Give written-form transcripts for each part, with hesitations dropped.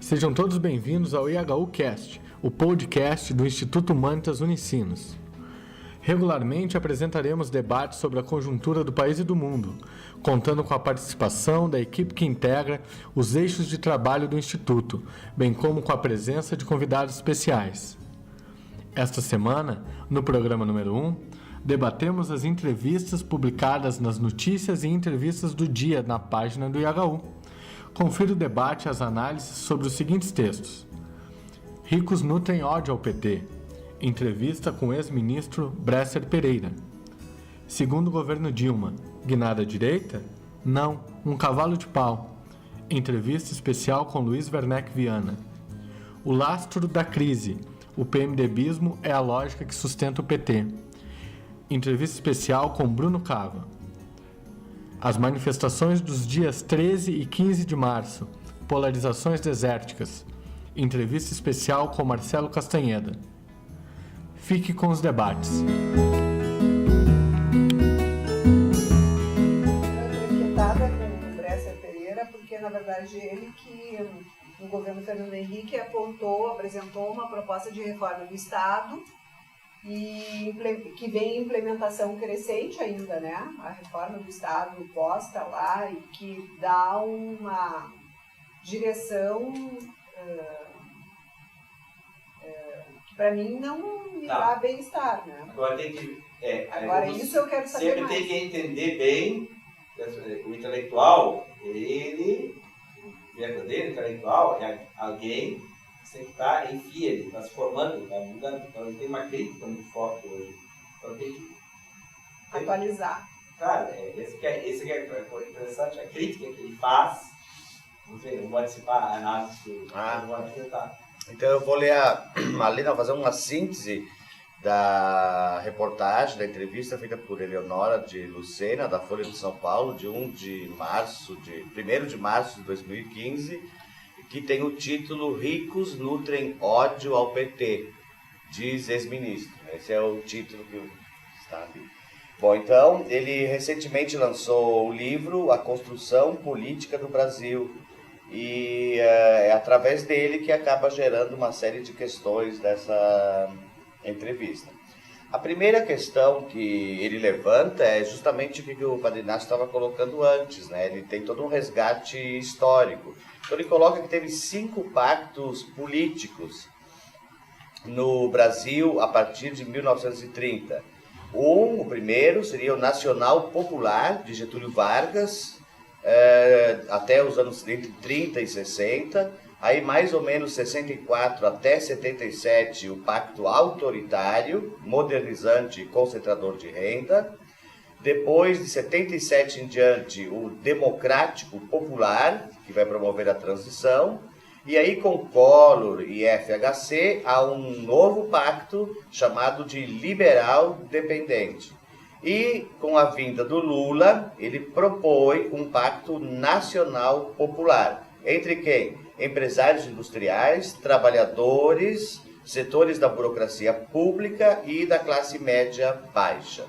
Sejam todos bem-vindos ao IHU Cast, o podcast do Instituto Humanitas Unicinos. Regularmente apresentaremos debates sobre a conjuntura do país e do mundo, contando com a participação da equipe que integra os eixos de trabalho do Instituto, bem como com a presença de convidados especiais. Esta semana, no programa número 1, debatemos as entrevistas publicadas nas notícias e entrevistas do dia na página do IHU. Confira o debate e as análises sobre os seguintes textos. Ricos nutrem ódio ao PT. Entrevista com o ex-ministro Bresser Pereira. Segundo o governo Dilma, guinada à direita? Não, um cavalo de pau. Entrevista especial com Luiz Werneck Viana. O lastro da crise. O PMDBismo é a lógica que sustenta o PT. Entrevista especial com Bruno Cava. As manifestações dos dias 13 e 15 de março. Polarizações desérticas. Entrevista especial com Marcelo Castanheda. Fique com os debates. Eu estou inquietada com o Bresser Pereira, porque na verdade ele que, no governo Fernando Henrique, apresentou uma proposta de reforma do Estado e que vem em implementação crescente ainda, né? A reforma do Estado posta lá e que dá uma direção que para mim não me dá bem-estar, né? Agora tem que... Agora isso eu quero saber sempre mais. Tem que entender bem o intelectual, o verdadeiro intelectual é alguém que está em fia, ele está se formando, ele está mudando, então ele tem uma crítica muito forte hoje. Então tem que Atualizar. Cara, esse que é interessante, a crítica que ele faz, não sei, não vou participar da análise que eu vou apresentar. Então eu vou ler fazer uma síntese da reportagem, da entrevista feita por Eleonora de Lucena, da Folha de São Paulo, de 1 de março de 2015, que tem o título Ricos nutrem ódio ao PT, diz ex-ministro. Esse é o título que está ali. Bom, então, ele recentemente lançou o livro A Construção Política do Brasil, e é através dele que acaba gerando uma série de questões dessa entrevista. A primeira questão que ele levanta é justamente o que o Padre Inácio estava colocando antes, né? Ele tem todo um resgate histórico. Então ele coloca que teve 5 pactos políticos no Brasil a partir de 1930. O primeiro seria o Nacional Popular, de Getúlio Vargas, até os anos entre 30 e 60, aí mais ou menos 64 até 77 o Pacto Autoritário, Modernizante e Concentrador de Renda, depois de 77 em diante o Democrático Popular, que vai promover a transição, e aí com Collor e FHC há um novo pacto chamado de Liberal Dependente. E com a vinda do Lula, ele propõe um pacto nacional popular. Entre quem? Empresários industriais, trabalhadores, setores da burocracia pública e da classe média baixa.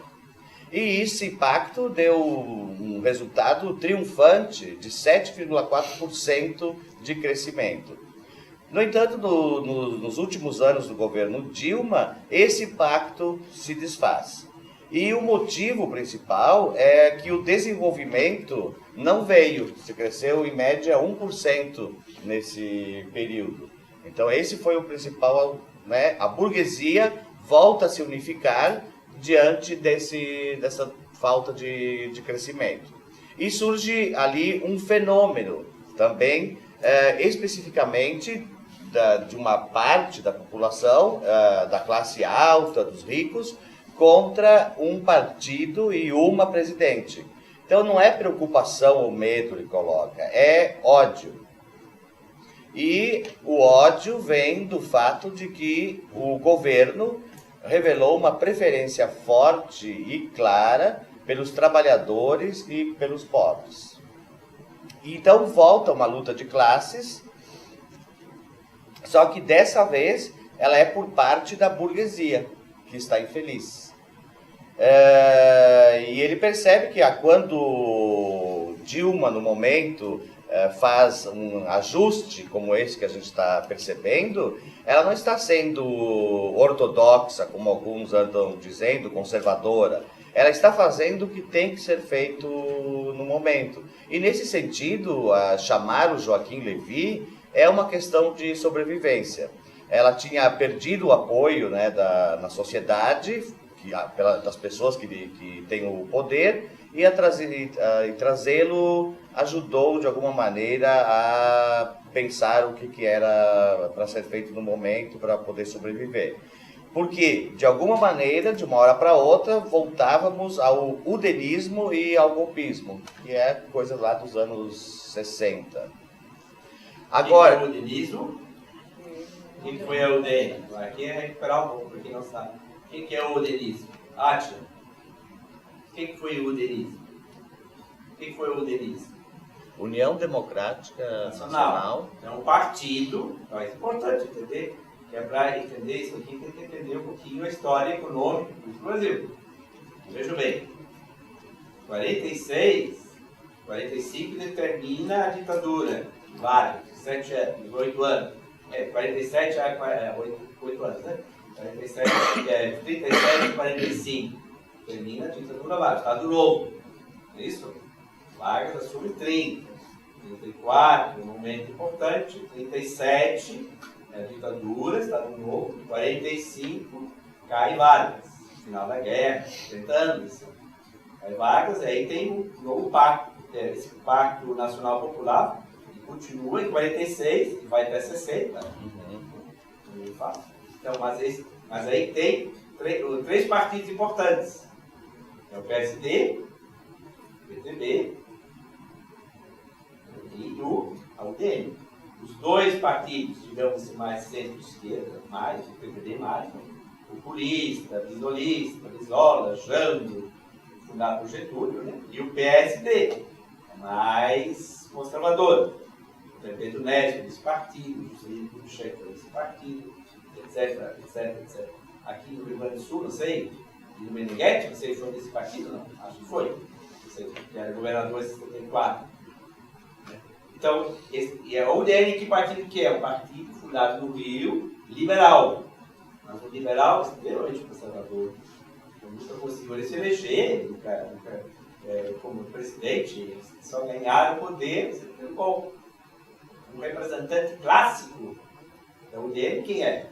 E esse pacto deu um resultado triunfante de 7,4% de crescimento. No entanto, nos últimos anos do governo Dilma, esse pacto se desfaz. E o motivo principal é que o desenvolvimento não veio, se cresceu em média 1% nesse período. Então esse foi o principal, né? A burguesia volta a se unificar diante dessa falta de crescimento. E surge ali um fenômeno também, especificamente de uma parte da população, da classe alta, dos ricos, contra um partido e uma presidente. Então não é preocupação ou medo, ele coloca, é ódio. E o ódio vem do fato de que o governo revelou uma preferência forte e clara pelos trabalhadores e pelos pobres. Então volta uma luta de classes, só que dessa vez ela é por parte da burguesia, que está infeliz. E ele percebe que quando Dilma, no momento, faz um ajuste como esse que a gente está percebendo, ela não está sendo ortodoxa, como alguns andam dizendo, conservadora. Ela está fazendo o que tem que ser feito no momento. E nesse sentido, chamar o Joaquim Levy é uma questão de sobrevivência. Ela tinha perdido o apoio, né, na sociedade, das pessoas que têm o poder, e trazê-lo ajudou de alguma maneira a pensar o que era para ser feito no momento para poder sobreviver. Porque, de alguma maneira, de uma hora para outra, voltávamos ao udenismo e ao golpismo, que é coisa lá dos anos 60. Agora, o udenismo? Quem foi a UDN? Aqui é recuperar um pouco, para quem não sabe. Quem que é o udenismo? Átila. Quem que foi o udenismo? Quem foi o udenismo? União Democrática Nacional. É um partido, então é importante entender, que é para entender isso aqui, tem que entender um pouquinho a história econômica do Brasil. Veja bem, 45 determina a ditadura, Vargas, 17 anos, 18 anos. 47 é 8 anos, né? 37, 37 e 45. Termina a ditadura Vargas, Estado Novo. É isso? Vargas assume 30. 34, um momento importante. 37, a ditadura, Estado Novo. 45, cai Vargas. Final da guerra, 30 anos. Cai Vargas, aí tem um novo pacto. Esse Pacto Nacional Popular, que continua em 46, que vai até 60. Então, mas aí tem três partidos importantes. É o PSD, o PTB e a UDN. Os dois partidos, digamos mais centro-esquerda, mais, o PTB mais, populista, Brizola, Jango, fundado por Getúlio, né? E o PSD, mais conservador. O Pedro Neto desse partido, o Juscelino Kubitschek desse partido, etc. Aqui no Rio Grande do Sul, não sei, e no Meneghetti, não sei se foi desse partido, não, acho que foi. Não sei, que era governador em 74. Então, a UDN, que partido que é? Um partido fundado no Rio, liberal. Mas o liberal é extremamente conservador. Nunca conseguiu se eleger, como presidente, só ganharam poder, você tem um golpe. Um representante clássico da UDN, quem é?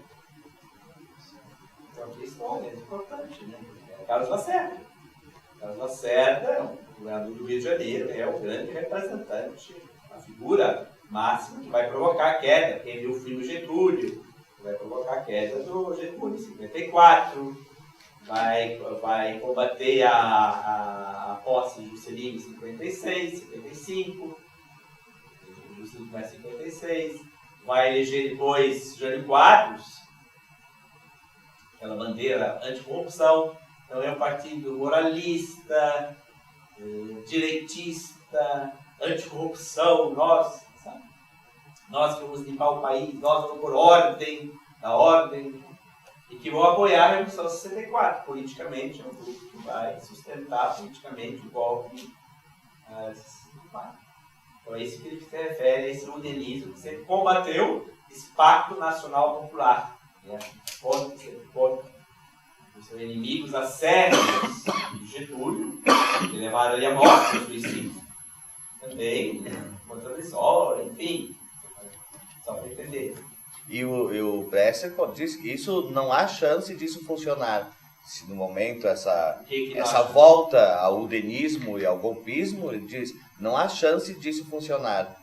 Então, aqui a história é importante, né? É Carlos Lacerda. Carlos Lacerda, o governador do Rio de Janeiro, é o grande representante, a figura máxima que vai provocar a queda. Quem viu o filme Getúlio, vai provocar a queda do Getúlio em 54, vai combater a posse de Juscelino em 56, 55, Juscelino vai em 56, vai eleger depois Jânio Quadros, aquela bandeira anticorrupção. Então é um partido moralista, direitista, anticorrupção. Nós vamos limpar o país, nós vamos por ordem, e que vão apoiar a Revolução 64. Politicamente, é um grupo que vai sustentar politicamente o golpe. Então é isso que ele se refere a esse udenismo, que sempre combateu esse Pacto Nacional Popular. Né? Os seus inimigos acérrimos de Getúlio, que levaram ele à morte, ao suicídio. Também, contra o Brizola, enfim. Só para entender. E o Bresser diz que isso não há chance disso funcionar. Se no momento essa volta ao udenismo e ao golpismo, ele diz, não há chance disso funcionar.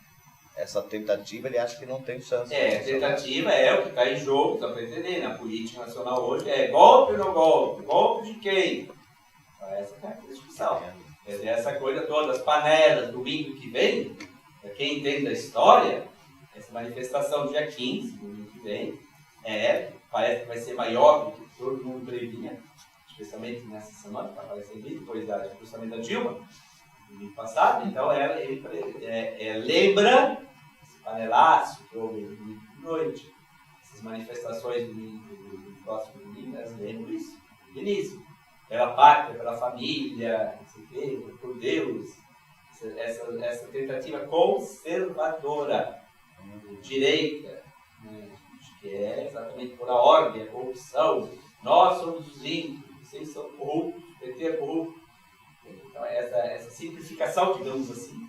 Essa tentativa, ele acha que não tem chance. A tentativa é o que está em jogo, só para entender, na política nacional hoje, é golpe ou não golpe? Golpe de quem? Essa é a discussão. Essa coisa toda, as panelas, domingo que vem, para quem entende a história, essa manifestação dia 15, domingo que vem, parece que vai ser maior do que todo mundo previa, especialmente nessa semana, que vai aparecer bem depois do expulsamento da Dilma, no domingo passado. Então, lembra esse panelaço que houve no domingo de noite, essas manifestações do próximo domingo, elas lembram isso, Denise. Pela pátria, pela família, por Deus, essa tentativa conservadora, direita, né, que é exatamente por a ordem, a corrupção. Nós somos os limpos, vocês são corruptos, o PT é corrupto. Então, essa simplificação, digamos assim,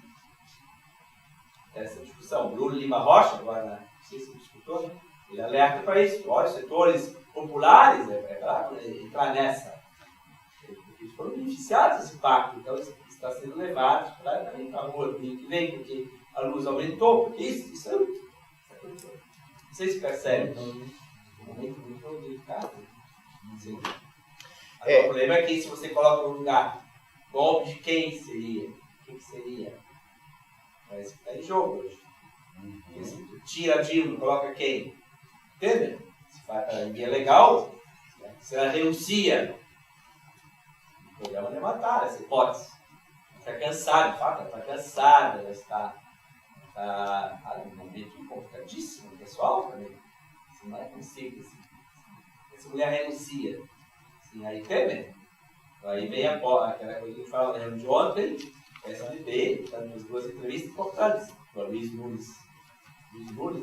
essa discussão. Bruno Lima Rocha, agora, não sei se discutou, né? Ele alerta para isso. Olha, os setores populares, para entrar nessa. Eles foram beneficiados desse pacto, então está sendo levado para a rua do ano que vem, porque a luz aumentou, porque isso é muito. Vocês percebem? Então, um momento muito delicado. O problema é que se você coloca no lugar golpe de quem seria? Quem que seria? Parece que está em jogo hoje. Se tira a Dilma, coloca quem? Entende? Se faz para ninguém é legal, se ela renuncia, o programa não é matar essa hipótese. Está cansada, de fato, ela está cansada, ela está num momento complicadíssimo, pessoal, também. Isso não é possível. Assim. Essa mulher renuncia. Assim, aí Temer. Aí vem aquela coisa que a gente fala na reunião de ontem, SBB, as duas entrevistas importantes. O Luiz Nunes,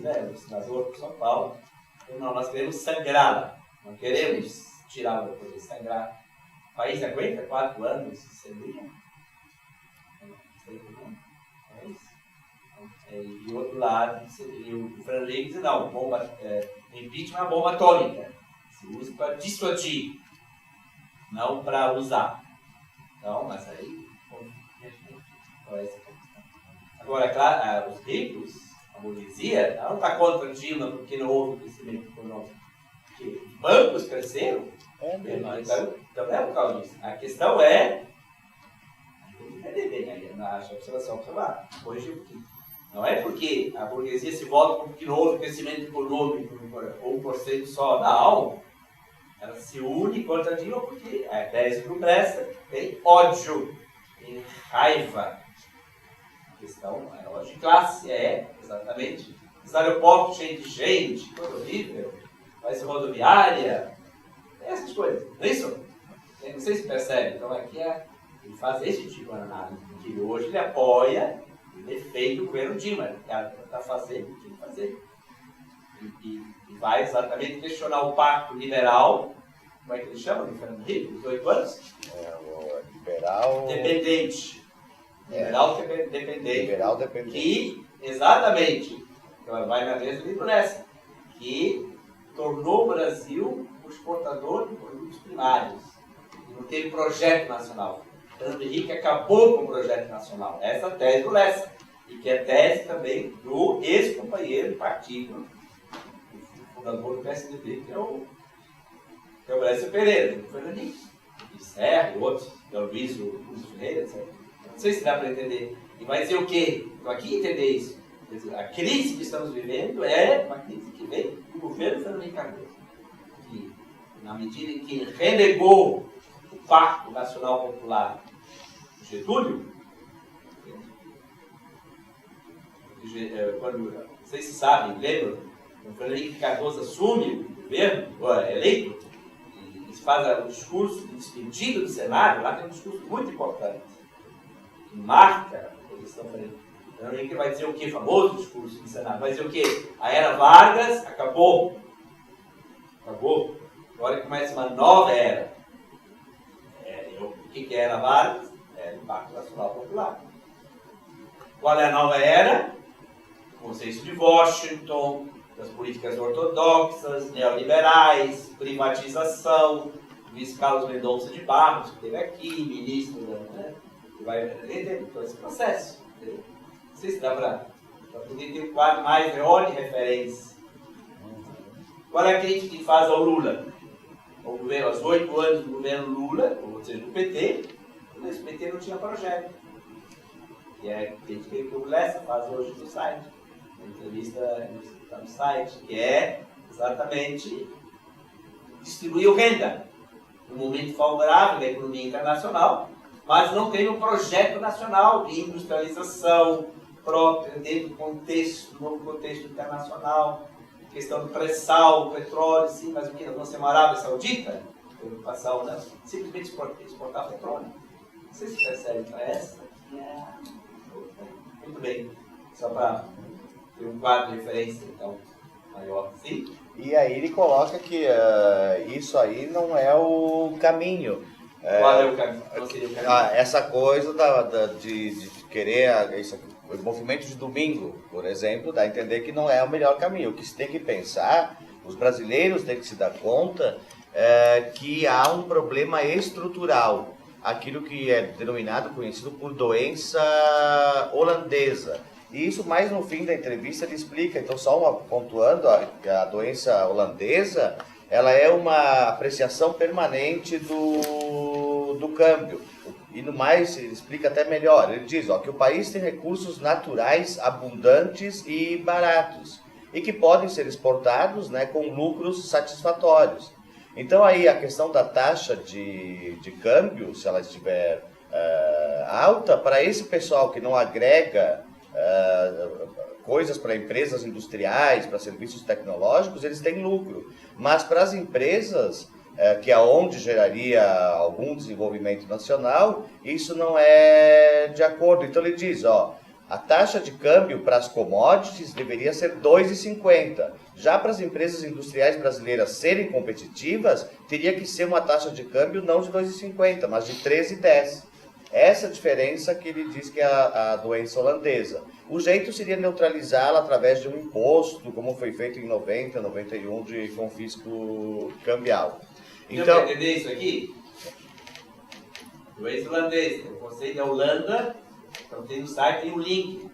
né, o senador de São Paulo. Então, não, nós queremos sangrá-la. Não queremos tirá-la do poder, sangrar. O país aguenta 4 anos sem briga? É isso. E o outro lado, o Fernando Henrique diz, não, impeachment é uma bomba atômica. Se usa para dissuadir, não para usar. Então, mas aí... Agora, claro, os ricos, a burguesia, ela não está contra a Dilma porque não houve crescimento econômico. Porque os bancos cresceram. Então não é por causa disso. A questão é... Entender bem aí, na observação que lá. Corrigir um pouquinho. Não é porque a burguesia se volta porque não houve crescimento econômico, 1% só. Não. Ela se une contra a Dilma porque a tese não presta, tem ódio, tem raiva. A questão é ódio de classe, exatamente. Os aeroportos cheios de gente, coisa horrível, faz rodoviária, essas coisas. Não é isso? Não sei se percebe. Então aqui ele faz esse tipo de análise, que hoje ele apoia o defeito do governo Dilma. Ele está fazendo o que tem que fazer. E vai exatamente questionar o pacto liberal, como é que ele chama, no Fernando Henrique, dos 8 anos? O liberal... Dependente. Liberal dependente. Liberal dependente. Que, exatamente, vai na mesma livro nessa, que tornou o Brasil o exportador de produtos primários. E não teve projeto nacional. Fernando Henrique acabou com o projeto nacional. Essa é a tese do Lessa. E que é a tese também do ex-companheiro de partido, fundador do PSDB, que é o Brasil Pereira, que foi Fernando Henrique, e Serra e outros, que é o Luiz Ferreira, etc. Não sei se dá para entender. E vai dizer o quê? Então aqui entender isso. Quer dizer, a crise que estamos vivendo é uma crise que vem do governo Fernando Henrique Cardoso, que, na medida em que renegou o Pacto Nacional Popular do Getúlio, quando, não sei se sabem, lembram, quando o Fernando Henrique Cardoso assume o governo, é eleito, e faz o discurso de despedida do Senado, lá tem um discurso muito importante, que marca a posição do Fernando Henrique. Vai dizer o quê? Famoso discurso do Senado, vai dizer o quê? A era Vargas acabou. Acabou. Agora começa uma nova era. O que é a era Vargas? É o Pacto Nacional Popular. Qual é a nova era? O consenso de Washington, das políticas ortodoxas, neoliberais, privatização, Luiz Carlos Mendonça de Barros, que esteve aqui, ministro, né? Que vai entender todo esse processo. Entendeu? Não sei se dá para poder ter um quadro mais de referência. Qual é a crítica que faz ao Lula? O governo, aos 8 anos do governo Lula, ou seja, do PT, o PT não tinha projeto. E é a crítica que o Lessa faz hoje no site, na entrevista está no site, que é exatamente distribuir renda no momento favorável da economia internacional, mas não tem um projeto nacional de industrialização própria dentro do contexto, do novo contexto internacional, questão do pré-sal, petróleo, sim, mas o que? Nós vamos ser uma Arábia Saudita? Preocupação, né? Simplesmente exportar petróleo. Não sei se percebe, essa Muito bem. Só para ter um quadro de referência, então, maior. Sim? E aí ele coloca que isso aí não é o caminho. Qual é o caminho? Não seria o caminho? Essa coisa de querer o movimento de domingo, por exemplo, dá a entender que não é o melhor caminho. O que se tem que pensar, os brasileiros têm que se dar conta que há um problema estrutural, aquilo que é denominado, conhecido por doença holandesa. E isso mais no fim da entrevista ele explica. Então, só pontuando, a doença holandesa, ela é uma apreciação permanente do câmbio. E no mais, ele explica até melhor. Ele diz que o país tem recursos naturais abundantes e baratos, e que podem ser exportados, né, com lucros satisfatórios. Então aí a questão da taxa de câmbio, se ela estiver alta, para esse pessoal que não agrega coisas para empresas industriais, para serviços tecnológicos, eles têm lucro. Mas para as empresas, que é onde geraria algum desenvolvimento nacional, isso não é de acordo. Então ele diz, a taxa de câmbio para as commodities deveria ser 2,50. Já para as empresas industriais brasileiras serem competitivas, teria que ser uma taxa de câmbio não de 2,50, mas de 13,10. Essa é a diferença que ele diz que é a doença holandesa. O jeito seria neutralizá-la através de um imposto, como foi feito em 90, 91, de confisco cambial. Então, para entender isso aqui, doença holandesa, o conceito da Holanda, então tem no site, tem um link.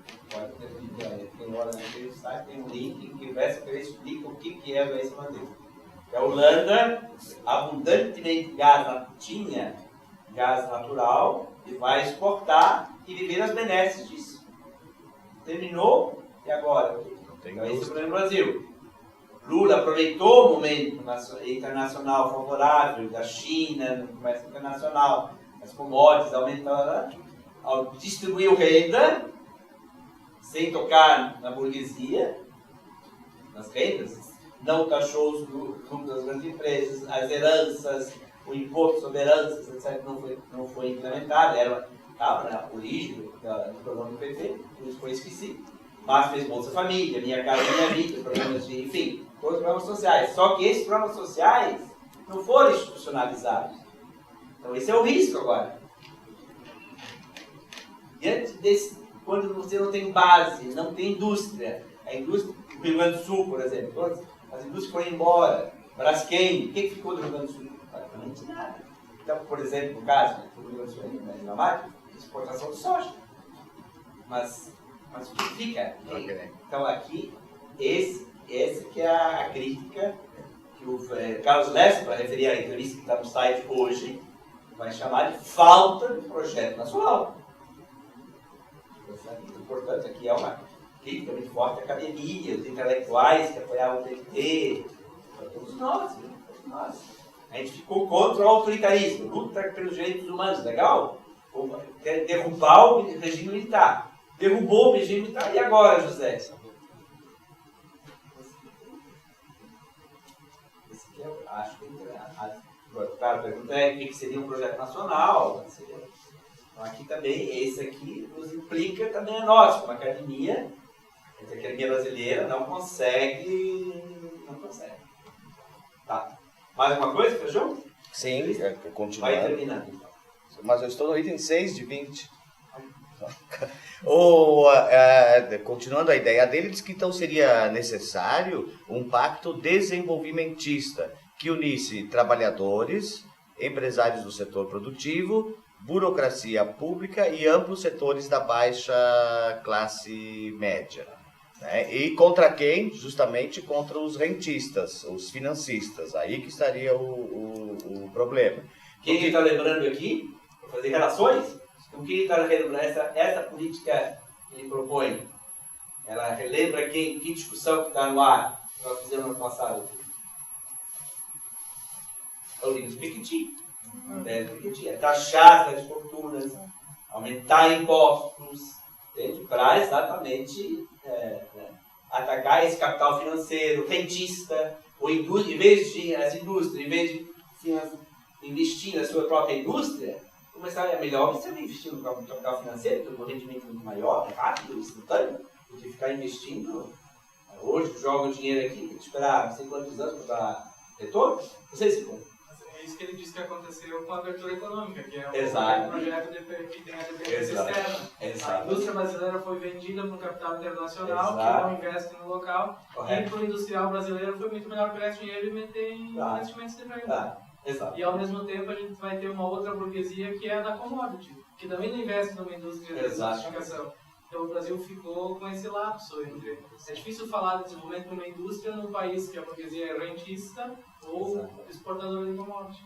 Tem no site, tem um link que o SPV explica o que é a doença holandesa. A Holanda, abundantemente tinha gás natural e vai exportar e viver as benesses disso. Terminou, e agora? Então, esse é o problema no Brasil. Lula aproveitou o momento internacional favorável da China, no comércio internacional, as commodities aumentaram, ao distribuir renda, sem tocar na burguesia, nas rendas, não taxou os lucros das grandes empresas, as heranças, o imposto sobre heranças, etc., não foi implementado, estava na origem do programa do PT, por isso foi esquecido. Mas fez Bolsa Família, Minha Casa Minha Vida, programas de, enfim, todos os programas sociais. Só que esses programas sociais não foram institucionalizados. Então esse é o risco agora. Diante desse, quando você não tem base, não tem indústria, a indústria do Rio Grande do Sul, por exemplo, todas as indústrias foram embora, Braskem, o que ficou do Rio Grande do Sul? Praticamente nada. Então, por exemplo, no caso do Rio Grande do Sul, na Dinamarca, exportação de soja. Mas o que fica? Então aqui, essa que é a crítica que o Carlos Lessa, para referir à entrevista que está no site hoje, vai chamar de falta de projeto nacional. Portanto, aqui é uma crítica muito forte à academia, os intelectuais que apoiavam o PT, para todos nós, viu? Todos nós. A gente ficou contra o autoritarismo, luta pelos direitos humanos, legal? Quer derrubar o regime militar. Derrubou o regime militar, e agora, José? Esse aqui eu acho que a pergunta é o que seria um projeto nacional. Então aqui também, esse aqui nos implica também a nós, como academia, a academia brasileira não consegue. Tá. Mais alguma coisa, Feijão? Sim, continuando. Vai terminando então. Mas eu estou no item 6 de 20. Continuando a ideia dele, diz que então seria necessário um pacto desenvolvimentista que unisse trabalhadores, empresários do setor produtivo, burocracia pública e amplos setores da baixa classe média. Né? E contra quem? Justamente contra os rentistas, os financistas. Aí que estaria o problema. Quem está lembrando aqui, para fazer relações, o que está lembrando essa política que ele propõe? Ela relembra que discussão que está no ar, que nós fizemos no passado. É o Linus Piketty. É taxar as fortunas, aumentar impostos, para exatamente atacar esse capital financeiro, rentista, ou as indústrias, em vez de investir na sua própria indústria, começar, é melhor você investir no capital financeiro, porque o rendimento é muito maior, é rápido, instantâneo, do que ficar investindo. Hoje joga o dinheiro aqui, tem que esperar não sei quantos anos para dar retorno. Não sei se é isso que ele disse que aconteceu com a abertura econômica, que é Exato. um projeto que tem a dependência Exato. externa. Exato. A indústria brasileira foi vendida para o capital internacional, Exato. que não investe no local, Correto. e para o industrial brasileiro foi muito melhor pegar esse dinheiro e meter em Tá. investimentos de renda. Tá. Exato. E ao mesmo tempo a gente vai ter uma outra burguesia que é a da commodity, que também não investe numa indústria de Exato. sofisticação. Então o Brasil ficou com esse lapso entre. É difícil falar de desenvolvimento de uma indústria num país que a burguesia é rentista ou Exato. exportadora de commodity.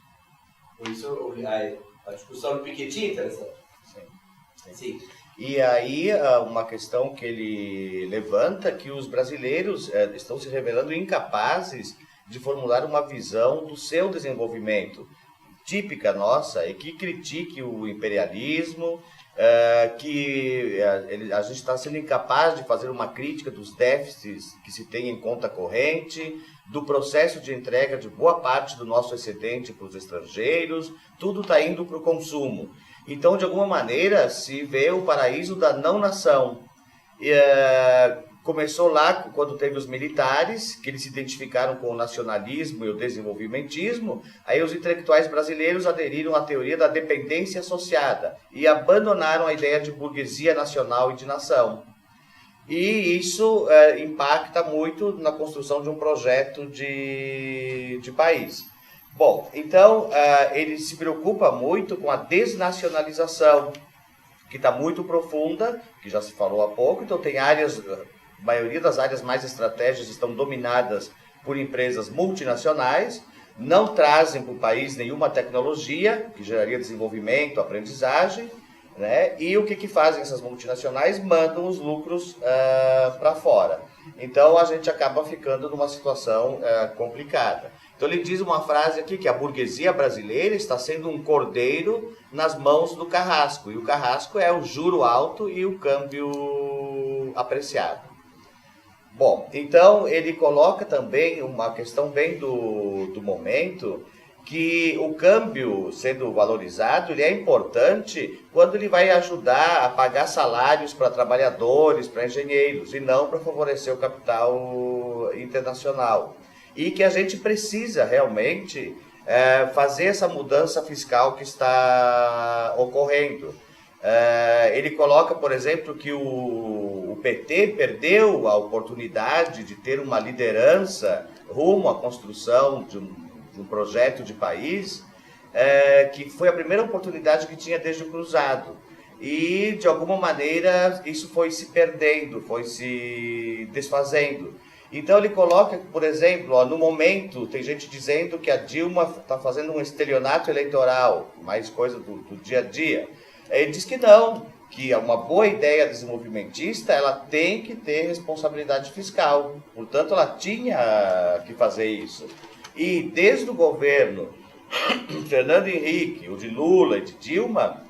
Por isso a discussão do Piketty é interessante. Sim. E aí, uma questão que ele levanta, que os brasileiros estão se revelando incapazes de formular uma visão do seu desenvolvimento, típica nossa, e que critique o imperialismo, que a gente está sendo incapaz de fazer uma crítica dos déficits que se tem em conta corrente, do processo de entrega de boa parte do nosso excedente para os estrangeiros, tudo está indo para o consumo. Então, de alguma maneira, se vê o paraíso da não-nação. Começou lá quando teve os militares, que eles se identificaram com o nacionalismo e o desenvolvimentismo, aí os intelectuais brasileiros aderiram à teoria da dependência associada e abandonaram a ideia de burguesia nacional e de nação. E isso impacta muito na construção de um projeto de país. Bom, então ele se preocupa muito com a desnacionalização, que está muito profunda, que já se falou há pouco, então tem áreas, a maioria das áreas mais estratégicas estão dominadas por empresas multinacionais, não trazem para o país nenhuma tecnologia que geraria desenvolvimento, aprendizagem, né? E o que fazem essas multinacionais? Mandam os lucros para fora. Então a gente acaba ficando numa situação complicada. Então ele diz uma frase aqui, que a burguesia brasileira está sendo um cordeiro nas mãos do carrasco. E o carrasco é o juro alto e o câmbio apreciado. Bom, então ele coloca também uma questão bem do momento, que o câmbio sendo valorizado, ele é importante quando ele vai ajudar a pagar salários para trabalhadores, para engenheiros, e não para favorecer o capital internacional. E que a gente precisa realmente fazer essa mudança fiscal que está ocorrendo. Ele coloca, por exemplo, que o PT perdeu a oportunidade de ter uma liderança rumo à construção de um projeto de país, que foi a primeira oportunidade que tinha desde o Cruzado. E, de alguma maneira, isso foi se perdendo, foi se desfazendo. Então ele coloca, por exemplo, no momento, tem gente dizendo que a Dilma está fazendo um estelionato eleitoral, mais coisa do dia a dia. Ele diz que não, que uma boa ideia desenvolvimentista, ela tem que ter responsabilidade fiscal. Portanto, ela tinha que fazer isso. E desde o governo Fernando Henrique, o de Lula e de Dilma,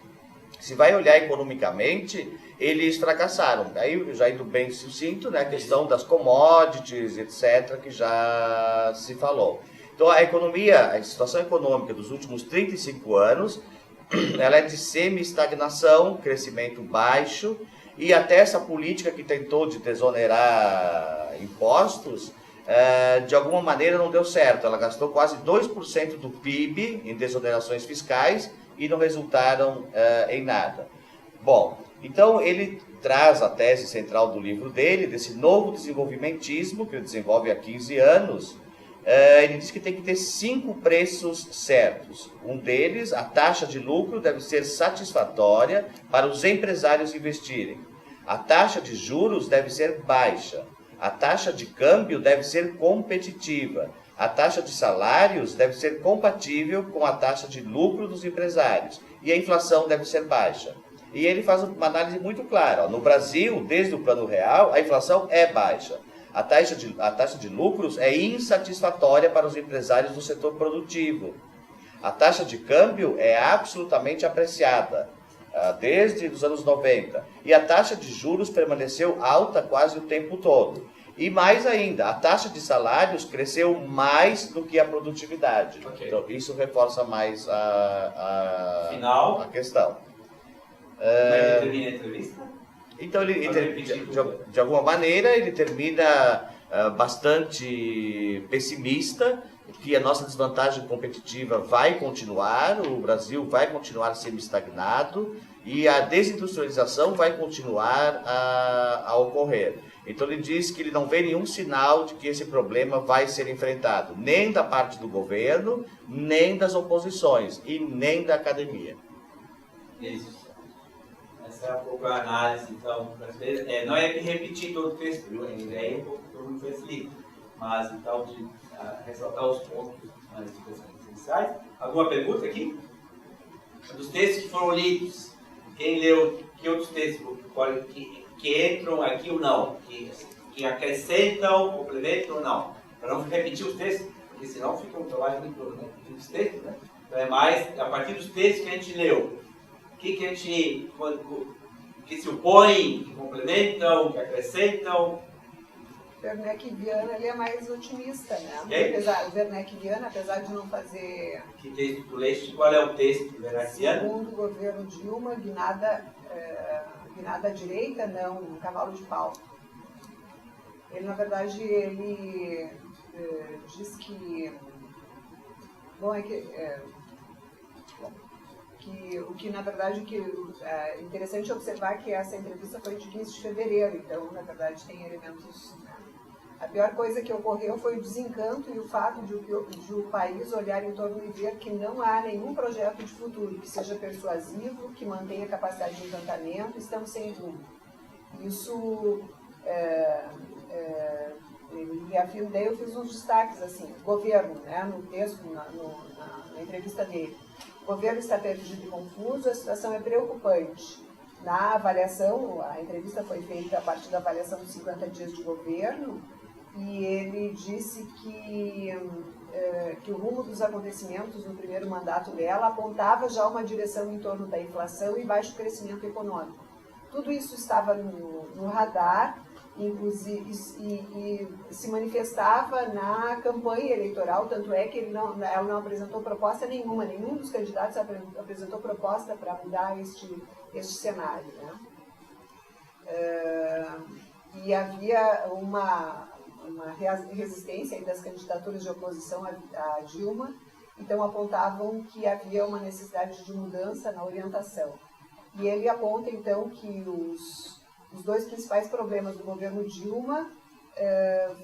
se vai olhar economicamente, eles fracassaram. Aí, já indo bem sucinto, né, a questão das commodities, etc., que já se falou. Então, a situação econômica dos últimos 35 anos, ela é de semi-estagnação, crescimento baixo, e até essa política que tentou de desonerar impostos, de alguma maneira não deu certo. Ela gastou quase 2% do PIB em desonerações fiscais e não resultaram em nada. Bom, então ele traz a tese central do livro dele, desse novo desenvolvimentismo que ele desenvolve há 15 anos. Ele diz que tem que ter 5 preços certos. Um deles, a taxa de lucro deve ser satisfatória para os empresários investirem. A taxa de juros deve ser baixa. A taxa de câmbio deve ser competitiva. A taxa de salários deve ser compatível com a taxa de lucro dos empresários. E a inflação deve ser baixa. E ele faz uma análise muito clara. No Brasil, desde o Plano Real, a inflação é baixa. A taxa de lucros é insatisfatória para os empresários do setor produtivo. A taxa de câmbio é absolutamente apreciada, desde os anos 90. E a taxa de juros permaneceu alta quase o tempo todo. E mais ainda, a taxa de salários cresceu mais do que a produtividade. Ok. Então, isso reforça mais a Final. questão. Como é que termina a entrevista? Então, Pode repetir tudo. de alguma maneira, ele termina bastante pessimista, que a nossa desvantagem competitiva vai continuar, o Brasil vai continuar sendo estagnado e a desindustrialização vai continuar a ocorrer. Então ele diz que ele não vê nenhum sinal de que esse problema vai ser enfrentado, nem da parte do governo, nem das oposições e nem da academia. Isso. Essa é um pouco a análise, então, não é repetir todo o texto, viu? A ideia é um pouco que todo mundo fez livre, mas então de ressaltar os pontos mais essenciais. Alguma pergunta aqui? Dos textos que foram lidos, quem leu, que outros textos que entram aqui ou não, que acrescentam, complementam ou não, para não repetir os textos, porque senão fica um trabalho muito longo, né? Repetir os textos, né? Então é mais a partir dos textos que a gente leu. O que a gente, que se opõem, que complementam, que acrescentam. Werneck e Viana, ele é mais otimista, né? O Werneck e Viana, apesar de não fazer... Que texto tu leste? Qual é o texto do Werneck e Viana? Segundo o governo Dilma, guinada à direita, não, um cavalo de pau. Ele, na verdade, ele diz que... Bom, o que na verdade é interessante observar que essa entrevista foi de 15 de fevereiro, então na verdade tem elementos, né? A pior coisa que ocorreu foi o desencanto e o fato de o país olhar em torno e ver que não há nenhum projeto de futuro que seja persuasivo, que mantenha capacidade de encantamento. Estamos sem rumo. Isso daí eu fiz uns destaques assim, governo, né, no texto, na entrevista dele. O governo está perdido e confuso, a situação é preocupante. Na avaliação, a entrevista foi feita a partir da avaliação dos 50 dias de governo, e ele disse que o rumo dos acontecimentos no primeiro mandato dela apontava já uma direção em torno da inflação e baixo crescimento econômico. Tudo isso estava no radar, inclusive, e se manifestava na campanha eleitoral, tanto é que ela não apresentou proposta nenhuma, nenhum dos candidatos apresentou proposta para mudar este cenário, né? E havia uma resistência das candidaturas de oposição a Dilma, então apontavam que havia uma necessidade de mudança na orientação. E ele aponta, então, que os dois principais problemas do governo Dilma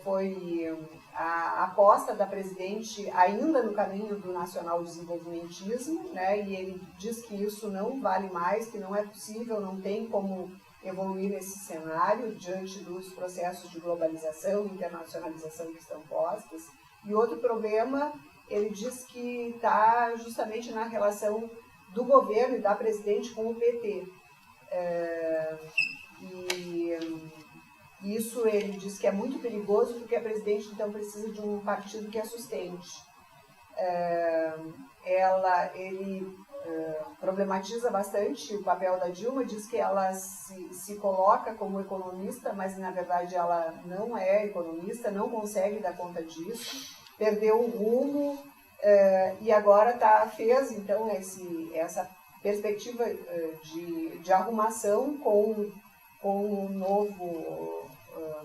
foi a aposta da presidente ainda no caminho do nacional desenvolvimentismo, né? E ele diz que isso não vale mais, que não é possível, não tem como evoluir nesse cenário diante dos processos de globalização e internacionalização que estão postos. E outro problema, ele diz que está justamente na relação do governo e da presidente com o PT. E isso ele diz que é muito perigoso, porque a presidente então precisa de um partido que a sustente. Ele problematiza bastante o papel da Dilma, diz que ela se coloca como economista, mas na verdade ela não é economista, não consegue dar conta disso, perdeu o rumo e agora fez então essa perspectiva de arrumação com o novo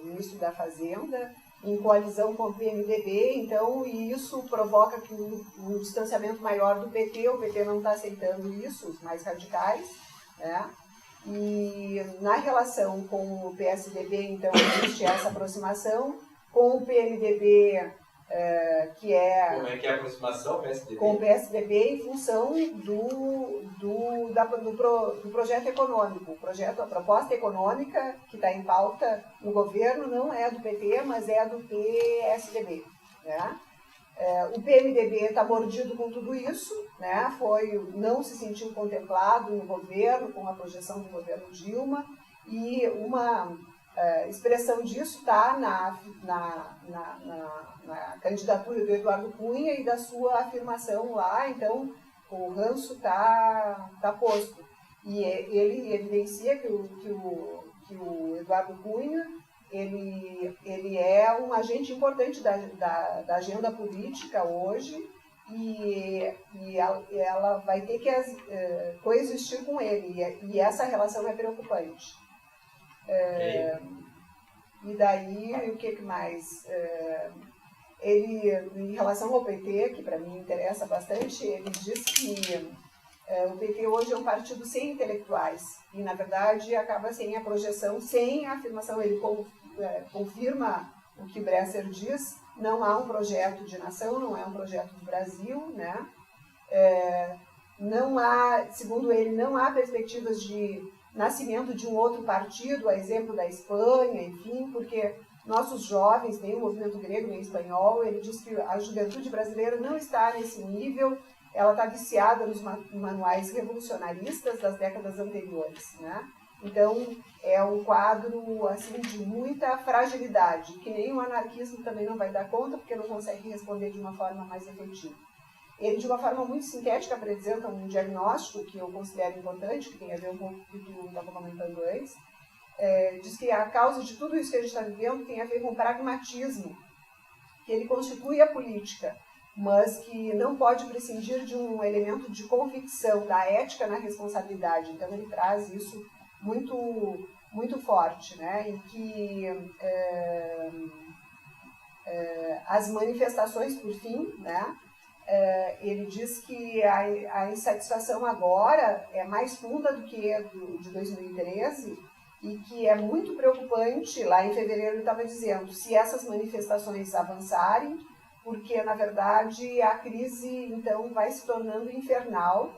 ministro da Fazenda, em coalizão com o PMDB, então, e isso provoca que um distanciamento maior do PT, o PT não está aceitando isso, os mais radicais, né? E na relação com o PSDB, então, existe essa aproximação, com o PMDB, que é... Como é que é a aproximação PSDB? Com o PSDB em função do projeto econômico. A proposta econômica que está em pauta no governo não é do PT, mas é do PSDB, né? O PMDB está mordido com tudo isso, né? Não se sentiu contemplado no governo, com a projeção do governo Dilma, e uma expressão disso está na candidatura do Eduardo Cunha e da sua afirmação lá, então o ranço está posto. E ele evidencia que o Eduardo Cunha ele é um agente importante da agenda política hoje e ela vai ter que coexistir com ele, e essa relação é preocupante. E daí, o que mais? Ele, em relação ao PT, que para mim interessa bastante, ele diz que o PT hoje é um partido sem intelectuais e, na verdade, acaba sem a projeção, sem a afirmação. Ele confirma o que Bresser diz: não há um projeto de nação, não é um projeto do Brasil, né? Não há, segundo ele, não há perspectivas de nascimento de um outro partido, a exemplo da Espanha, enfim, porque nossos jovens, nem o movimento grego, nem o espanhol, ele diz que a juventude brasileira não está nesse nível, ela está viciada nos manuais revolucionaristas das décadas anteriores, né? Então, é um quadro assim, de muita fragilidade, que nem o anarquismo também não vai dar conta, porque não consegue responder de uma forma mais efetiva. Ele, de uma forma muito sintética, apresenta um diagnóstico que eu considero importante, que tem a ver um pouco com o que tu estava comentando antes. Diz que a causa de tudo isso que a gente está vivendo tem a ver com o pragmatismo, que ele constitui a política, mas que não pode prescindir de um elemento de convicção, da ética na responsabilidade. Então, ele traz isso muito, muito forte, né? Em que as manifestações, por fim, né? Ele diz que a insatisfação agora é mais funda do que a de 2013 e que é muito preocupante. Lá em fevereiro ele estava dizendo, se essas manifestações avançarem, porque, na verdade, a crise, então, vai se tornando infernal.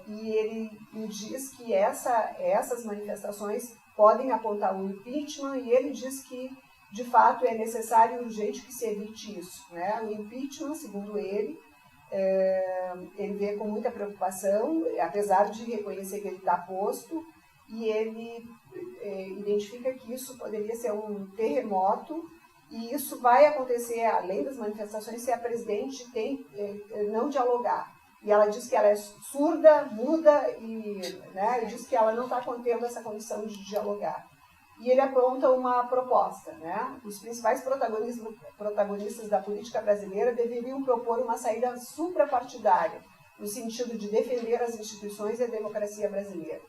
E ele diz que essas manifestações podem apontar o impeachment, e ele diz que, de fato, é necessário e urgente que se evite isso, né? O impeachment, segundo ele vê com muita preocupação, apesar de reconhecer que ele está posto, e ele identifica que isso poderia ser um terremoto, e isso vai acontecer, além das manifestações, se a presidente não dialogar. E ela diz que ela é surda, muda, e diz que ela não está contendo essa condição de dialogar. E ele aponta uma proposta, né? Os principais protagonistas da política brasileira deveriam propor uma saída suprapartidária, no sentido de defender as instituições e a democracia brasileira.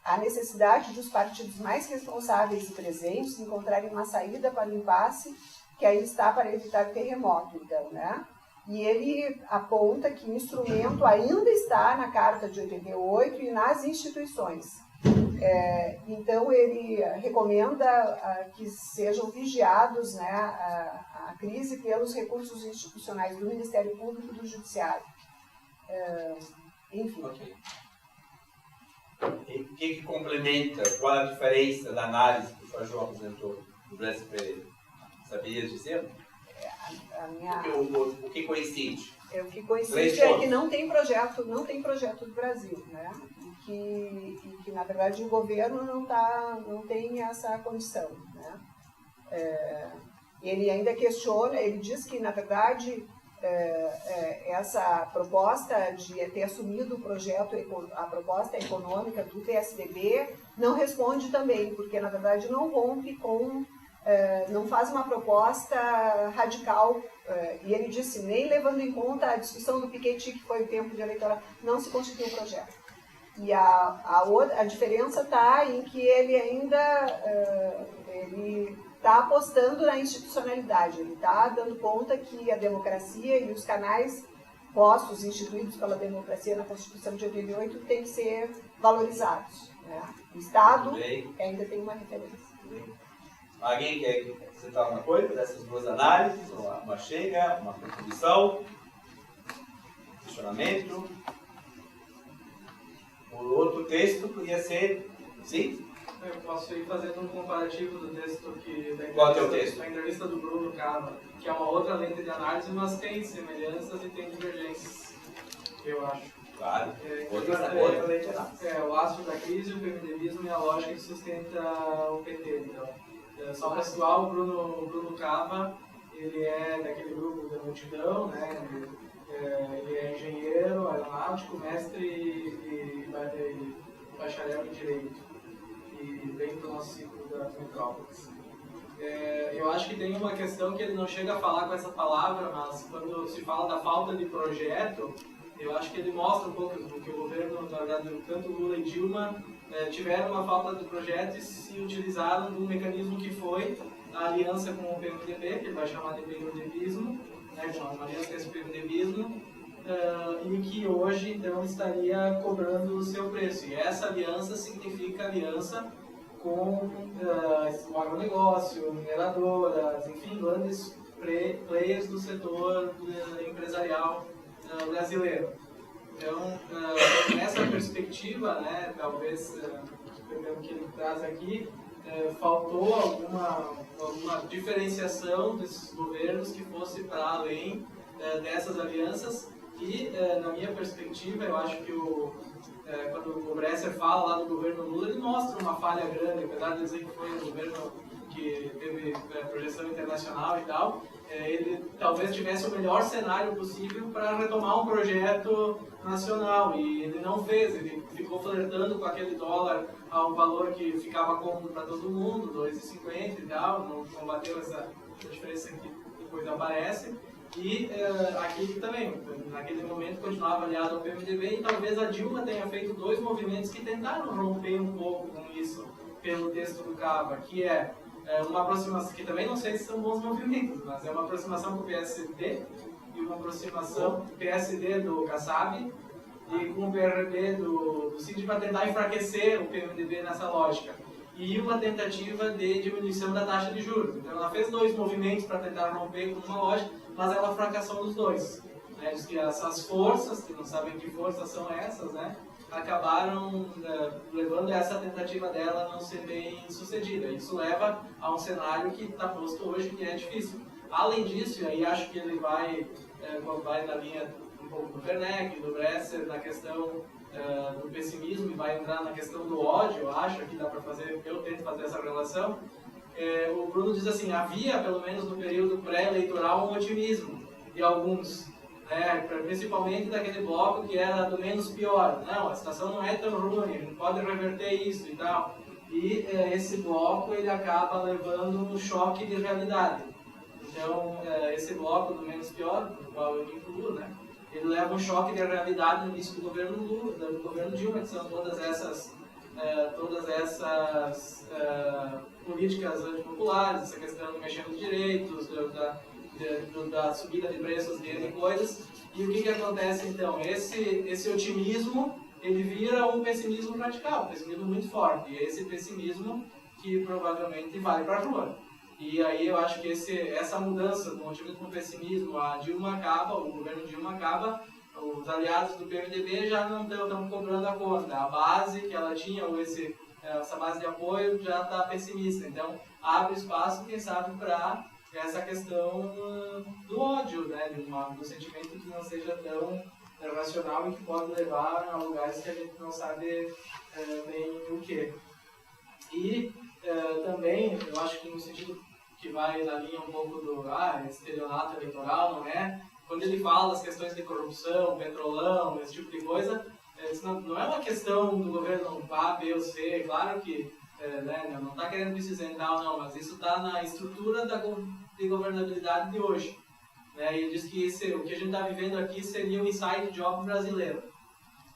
A necessidade dos partidos mais responsáveis e presentes encontrarem uma saída para o impasse que aí está para evitar terremoto, então, né? E ele aponta que o instrumento ainda está na Carta de 88 e nas instituições. Então, ele recomenda que sejam vigiados, né, a crise pelos recursos institucionais do Ministério Público e do Judiciário. Enfim. Okay. E o que complementa? Qual a diferença da análise que o Sr. João apresentou do Bresser Pereira? Saberia dizer? O que coincide? O que coincide é que não tem projeto do Brasil, né? E que na verdade o governo não tem essa condição, né? Ele ainda questiona, ele diz que na verdade essa proposta de ter assumido a proposta econômica do PSDB não responde também, porque na verdade não rompe com, não faz uma proposta radical, e ele disse, nem levando em conta a discussão do Piketty, que foi o tempo de eleitoral, não se constituiu um projeto. E a diferença está em que ele ainda está apostando na institucionalidade, ele está dando conta que a democracia e os canais postos, instituídos pela democracia na Constituição de 88, têm que ser valorizados, né? O Estado ainda tem uma referência. Alguém quer acrescentar alguma coisa dessas duas análises? Uma chega, uma contribuição, questionamento? O outro texto podia ser... Sim? Eu posso ir fazendo um comparativo do texto Qual é o teu texto? Da entrevista do Bruno Cava, que é uma outra lente de análise, mas tem semelhanças e tem divergências, eu acho. Claro, outra lente de análise. O astro da crise, o PMDBismo e a lógica que sustenta o PT. Então, só para situar, o Bruno Cava, ele é daquele grupo da multidão, né? Ele é engenheiro aeronáutico, mestre e bacharel em Direito. e vem para o nosso ciclo das metrópoles. Eu acho que tem uma questão que ele não chega a falar com essa palavra, mas quando se fala da falta de projeto, eu acho que ele mostra um pouco que o governo, na verdade, tanto Lula e Dilma, tiveram uma falta de projeto e se utilizaram de um mecanismo que foi a aliança com o PMDB, que ele vai chamar de PMDBismo, né, uma aliança com esse PMDBismo, e que hoje então estaria cobrando o seu preço. E essa aliança significa aliança com o agronegócio, mineradoras, enfim, grandes players do setor empresarial brasileiro. Então, nessa perspectiva, né, talvez, pelo que ele traz aqui, faltou alguma diferenciação desses governos que fosse para além dessas alianças. E, na minha perspectiva, eu acho que quando o Bresser fala lá do governo Lula, ele mostra uma falha grande, apesar de dizer que foi um governo que teve projeção internacional e tal, ele talvez tivesse o melhor cenário possível para retomar um projeto nacional, e ele não fez, ele ficou flertando com aquele dólar a um valor que ficava cômodo para todo mundo, 2,50 e tal, não combateu essa diferença que depois aparece. E aqui também, naquele momento, continuava aliado ao PMDB, e talvez a Dilma tenha feito dois movimentos que tentaram romper um pouco com isso, pelo texto do Cava, que é uma aproximação, que também não sei se são bons movimentos, mas é uma aproximação com o PSD, e uma aproximação PSD do Kassab, e com o PRB do Cid, para tentar enfraquecer o PMDB nessa lógica. E uma tentativa de diminuição da taxa de juros. Então ela fez dois movimentos para tentar romper com uma lógica, mas ela fracassou nos dois. Diz que essas forças, que não sabem que forças são essas, né, acabaram levando essa tentativa dela a não ser bem sucedida. Isso leva a um cenário que está posto hoje, que é difícil. Além disso, e aí acho que ele vai na linha um pouco do Werneck, do Bresser, na questão do pessimismo, e vai entrar na questão do ódio, eu acho que dá para fazer, eu tento fazer essa relação. O Bruno diz assim, havia, pelo menos no período pré-eleitoral, um otimismo de alguns, principalmente daquele bloco que era do menos pior. Não, a situação não é tão ruim, a gente pode reverter isso e tal. E esse bloco ele acaba levando um choque de realidade. Então, esse bloco do menos pior, no qual eu me incluo, né, ele leva um choque de realidade no início do governo Lula, do governo Dilma, que são todas essas políticas antipopulares, essa questão de mexer nos direitos, da subida de preços de coisas. E o que acontece então? Esse otimismo ele vira um pessimismo radical, um pessimismo muito forte, e é esse pessimismo que provavelmente vai para a rua. E aí eu acho que essa mudança do otimismo para o pessimismo, a Dilma acaba, o governo Dilma acaba, os aliados do PMDB já não estão cobrando a conta. A base que ela tinha, ou essa base de apoio, já está pessimista. Então, abre espaço, quem sabe, para essa questão do ódio, né? Do sentimento que não seja tão racional e que pode levar a lugares que a gente não sabe bem o quê. E também, eu acho que no sentido que vai na linha um pouco do estelionato eleitoral, não é? Quando ele fala das questões de corrupção, petrolão, esse tipo de coisa, isso não é uma questão do governo A, B ou C. Claro que não está querendo se isentar ou não, mas isso está na estrutura de governabilidade de hoje. Né? E ele diz que o que a gente está vivendo aqui seria o inside job brasileiro,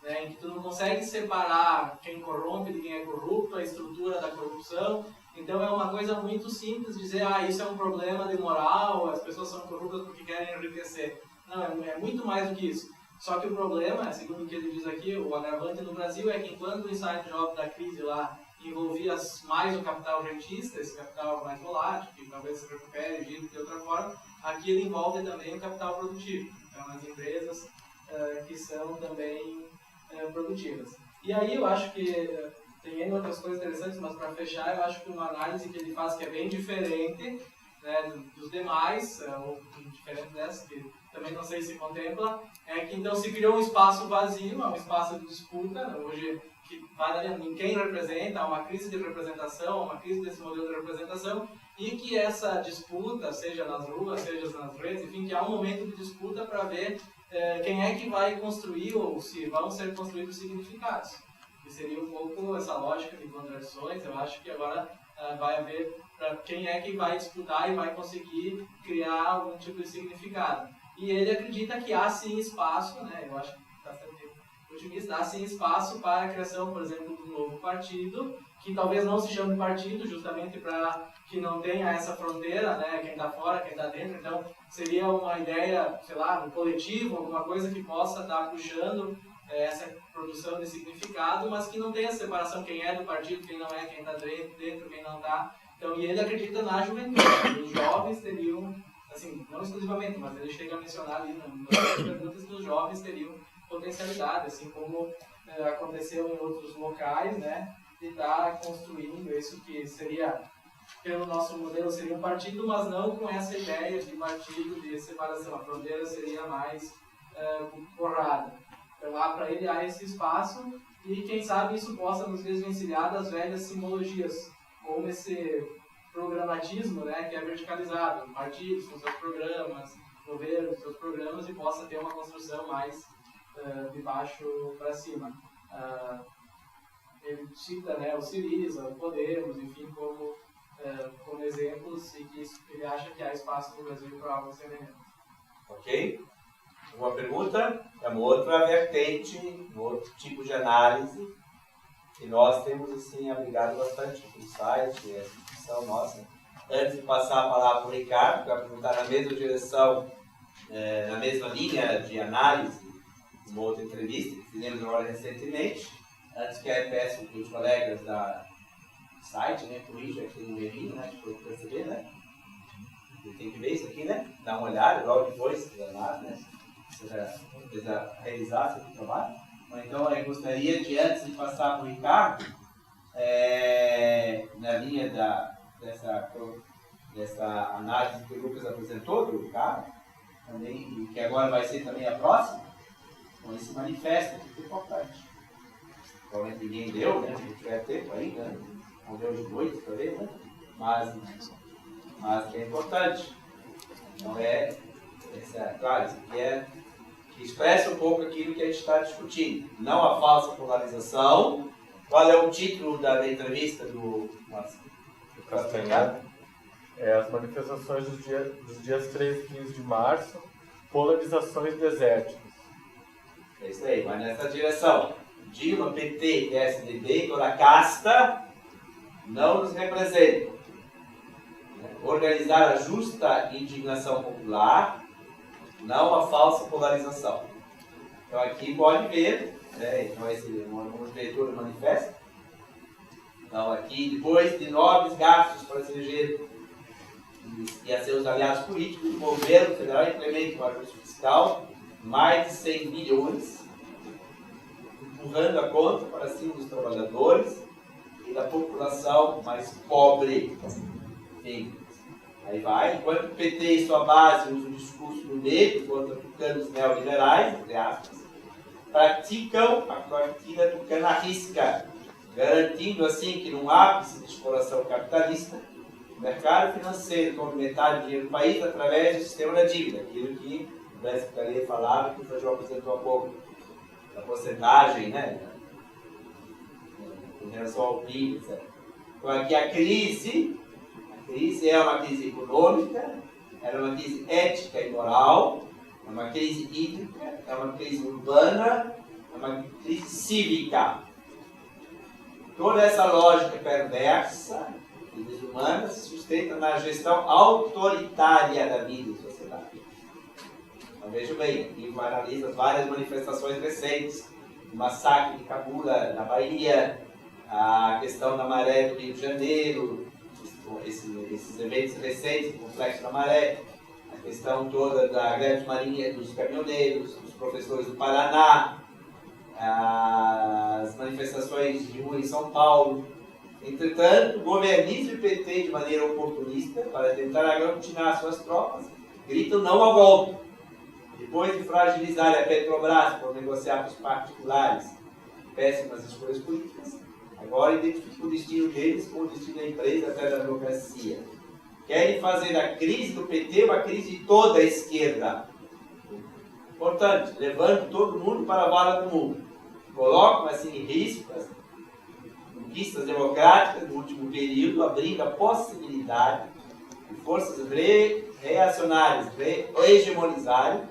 né? Em que tu não consegue separar quem corrompe de quem é corrupto, a estrutura da corrupção. Então é uma coisa muito simples dizer, isso é um problema de moral, as pessoas são corruptas porque querem enriquecer. Não, é muito mais do que isso. Só que o problema, segundo o que ele diz aqui, o agravante no Brasil é que enquanto o inside job da crise lá envolvia mais o capital rentista, esse capital mais volátil, que talvez se recupere e gire de outra forma, aqui ele envolve também o capital produtivo. Então as empresas que são também produtivas. E aí eu acho que tem ainda outras coisas interessantes, mas para fechar, eu acho que uma análise que ele faz que é bem diferente, né, dos demais, ou diferente dessa, que também não sei se contempla, é que então se criou um espaço vazio, um espaço de disputa, né, hoje que vai em quem representa, há uma crise de representação, uma crise desse modelo de representação, e que essa disputa, seja nas ruas, seja nas redes, enfim, que há um momento de disputa para ver quem é que vai construir ou se vão ser construídos significados. que seria um pouco essa lógica de contradições. Eu acho que agora vai haver para quem é que vai disputar e vai conseguir criar algum tipo de significado. E ele acredita que há sim espaço, né? Eu acho que bastante otimista, há sim espaço para a criação, por exemplo, de um novo partido, que talvez não se chame partido, justamente para que não tenha essa fronteira, né? Quem está fora, quem está dentro. Então, seria uma ideia, sei lá, um coletivo, alguma coisa que possa estar puxando essa produção de significado, mas que não tenha separação quem é do partido, quem não é, quem está dentro, quem não está. Então, e ele acredita na juventude. Os jovens teriam, assim, não exclusivamente, mas ele chega a mencionar ali nas perguntas que os jovens teriam potencialidade, assim como aconteceu em outros locais, né? De estar construindo isso que seria, pelo nosso modelo, seria um partido, mas não com essa ideia de partido, de separação. A fronteira seria mais borrada. Então, lá para ele há esse espaço e, quem sabe, isso possa nos desvencilhar das velhas simbologias, como esse programatismo, né, que é verticalizado, partidos com seus programas, governo com seus programas, e possa ter uma construção mais de baixo para cima. Ele cita, né, o Siriza, o Podemos, enfim, como exemplos, e que ele acha que há espaço no Brasil para algo semelhante. Ok? Uma pergunta? É uma outra vertente, um outro tipo de análise que nós temos assim abrigado bastante no site, a discussão nossa. Antes de passar a palavra para o Ricardo, para perguntar na mesma direção, na mesma linha de análise, uma outra entrevista que fizemos agora recentemente. Antes que eu peço para os colegas da site, né, corrija aqui no errinho, né, para perceber, né? Tem que ver isso aqui, né? Dar uma olhada logo depois, né? Você já realizar seu trabalho. Então, eu gostaria de, antes de passar para o Ricardo, na linha dessa análise que o Lucas apresentou, do Ricardo, também, e que agora vai ser também a próxima, então esse manifesto que é importante. Provavelmente ninguém deu, né? Se tiver tempo ainda, né? Não deu de noite para ver, né? Mas que é importante. Então claro, isso aqui que expressa um pouco aquilo que a gente está discutindo. Não a falsa polarização. Qual é o título da entrevista do Castanhar? As manifestações dos dias 13 e 15 de março, polarizações desérticas. É isso aí, mas nessa direção. Dilma, PT, PSDB, toda a casta não nos representam. Organizar a justa indignação popular, não a falsa polarização. Então aqui pode ver, né? Então vamos ver todo o manifesto. Então aqui, depois de nobres gastos para se eleger e a seus aliados políticos, o governo federal implementa um ajuste fiscal mais de 100 bilhões, empurrando a conta para cima dos trabalhadores e da população mais pobre. Enfim, aí vai, enquanto o PT e sua base usam o discurso do medo contra tucanos neoliberais, entre aspas, praticam a cortina tucana à risca, garantindo assim que num ápice de exploração capitalista, o mercado financeiro toma metade do dinheiro do país através do sistema da dívida, aquilo que o Bessa Careia falava, que o Fajó apresentou há pouco, da porcentagem, né, em relação ao PIB, etc. Então aqui a crise é uma crise econômica, é uma crise ética e moral, é uma crise hídrica, é uma crise urbana, é uma crise cívica. Toda essa lógica perversa e desumana se sustenta na gestão autoritária da vida e sociedade. Então vejam bem, aqui analisa várias manifestações recentes, o massacre de Cabula na Bahia, a questão da maré do Rio de Janeiro, esses eventos recentes do Complexo da Maré, a questão toda da greve de marinha dos caminhoneiros, dos professores do Paraná, as manifestações de rua em São Paulo. Entretanto, o governismo e o PT, de maneira oportunista, para tentar aglutinar suas tropas, gritam não ao golpe. Depois de fragilizar a Petrobras por negociar com os particulares péssimas escolhas políticas, agora identifica o destino deles com o destino da empresa até da democracia. Querem fazer da crise do PT uma crise de toda a esquerda. Importante, levando todo mundo para a vala do mundo. Colocam assim em risco conquistas democráticas do último período, abrindo a possibilidade de forças reacionárias hegemonizarem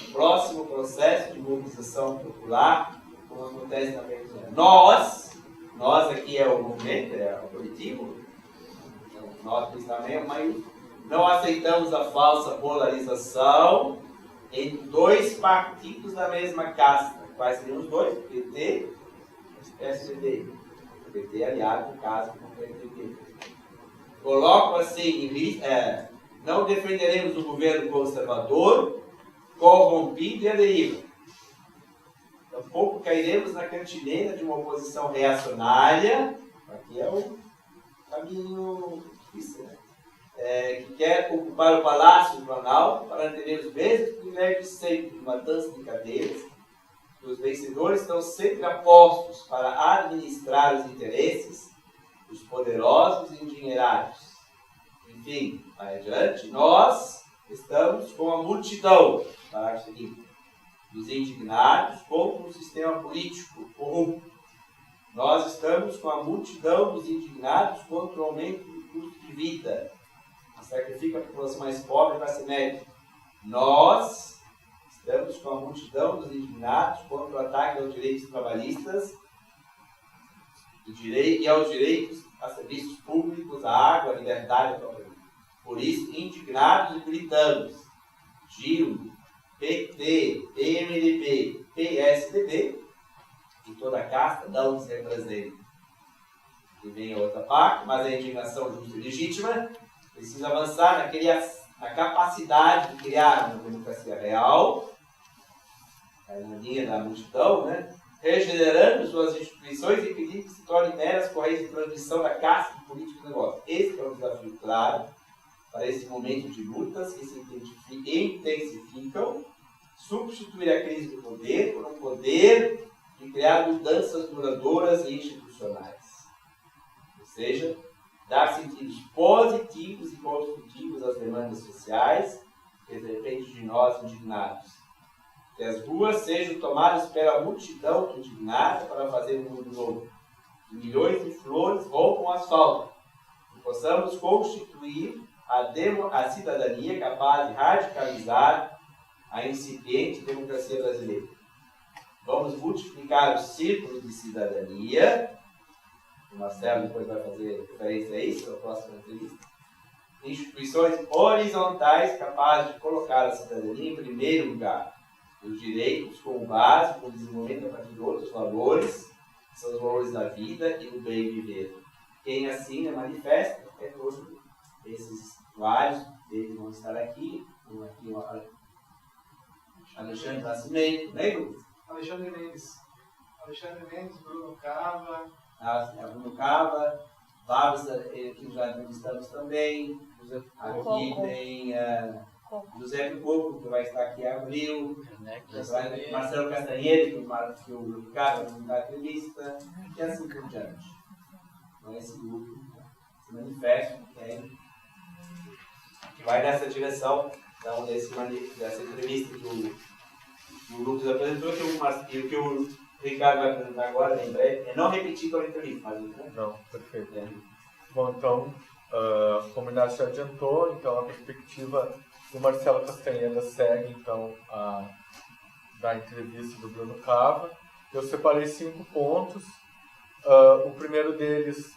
o próximo processo de mobilização popular, como acontece na Venezuela. Nós aqui é o movimento, é o coletivo, nós também é o maiúsculo, não aceitamos a falsa polarização entre dois partidos da mesma casta. Quais seriam os dois? PT e PSDB. O PT aliado, no caso, com o PSDB. Coloco assim, não defenderemos um governo conservador, corrompido e à deriva. Tampouco cairemos na cantineira de uma oposição reacionária, aqui é o caminho difícil, né? Que quer ocupar o Palácio do Planalto para ter os mesmos privilégios sempre de uma dança de cadeiras. Os vencedores estão sempre apostos para administrar os interesses dos poderosos e endinheirados. Enfim, vai adiante, nós estamos com a multidão, parágrafo seguinte, dos indignados contra o sistema político corrupto. Nós estamos com a multidão dos indignados contra o aumento do custo de vida, que sacrifica a população mais pobre e classe média. Nós estamos com a multidão dos indignados contra o ataque aos direitos trabalhistas e aos direitos a serviços públicos, à água, à liberdade, à própria vida. Por isso, indignados e gritamos, GIL, PT, PMDB, PSDB, e toda a casta não nos representa. E vem a outra parte, mas a indignação justa e legítima precisa avançar na capacidade de criar uma democracia real, na linha da multidão, né? Regenerando suas instituições e impedindo que se tornem meras correias de transmissão da casta do político negócio. Esse é um desafio claro para esse momento de lutas que se intensificam, substituir a crise do poder por um poder de criar mudanças duradouras e institucionais. Ou seja, dar sentidos positivos e construtivos às demandas sociais, que depende de nós indignados. Que as ruas sejam tomadas pela multidão indignada para fazer um mundo novo. Que milhões de flores rompam o asfalto. Que possamos constituir a cidadania capaz de radicalizar a incipiente democracia brasileira. Vamos multiplicar os círculos de cidadania. O Marcelo depois vai fazer referência a isso na próxima entrevista. Instituições horizontais capazes de colocar a cidadania em primeiro lugar. Os direitos como base para o desenvolvimento a partir de outros valores, que são os valores da vida e do bem viver. Quem assim manifesta é todo. Esses vários deles vão estar aqui. Alexandre Nascimento, né, Lucas? Alexandre Mendes, Bruno Cava. Bruno Cava, Babos, que já entrevistamos também. Aqui tem José Picoco, que vai estar aqui em abril. Marcelo Castanheira, que o Ricardo vai dar entrevista. E assim por diante. Então, esse grupo, esse manifesto que vai nessa direção. Então, dessa entrevista que o Lucas apresentou, que o Ricardo vai apresentar agora, em breve. É não repetir toda a entrevista, mas... Não, perfeito. Bom, então, como o Inácio já adiantou, então a perspectiva do Marcelo Castanheira segue, então, da entrevista do Bruno Cava. Eu separei 5 pontos. O primeiro deles,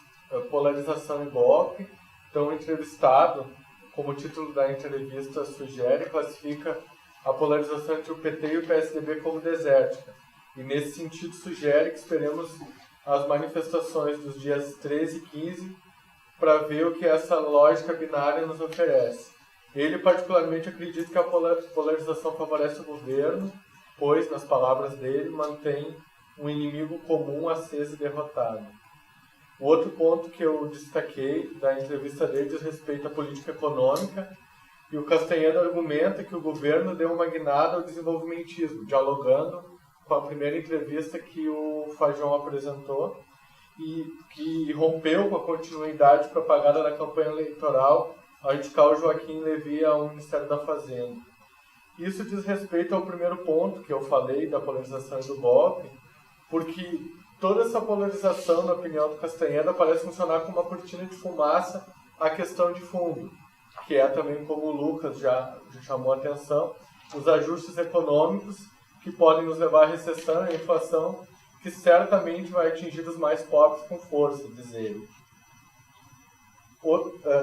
polarização e golpe. Então, o entrevistado, como o título da entrevista sugere, classifica a polarização entre o PT e o PSDB como desértica. E, nesse sentido, sugere que esperemos as manifestações dos dias 13 e 15 para ver o que essa lógica binária nos oferece. Ele, particularmente, acredita que a polarização favorece o governo, pois, nas palavras dele, mantém um inimigo comum aceso e derrotado. O outro ponto que eu destaquei da entrevista dele diz respeito à política econômica, e o Castanheira argumenta que o governo deu uma guinada ao desenvolvimentismo, dialogando com a primeira entrevista que o Fajón apresentou, e que rompeu com a continuidade propagada da campanha eleitoral ao indicar o Joaquim Levy ao Ministério da Fazenda. Isso diz respeito ao primeiro ponto que eu falei, da polarização e do golpe, porque toda essa polarização, na opinião do Castaneda, parece funcionar como uma cortina de fumaça à questão de fundo, que é também, como o Lucas já chamou a atenção, os ajustes econômicos que podem nos levar à recessão e à inflação, que certamente vai atingir os mais pobres com força, diz ele.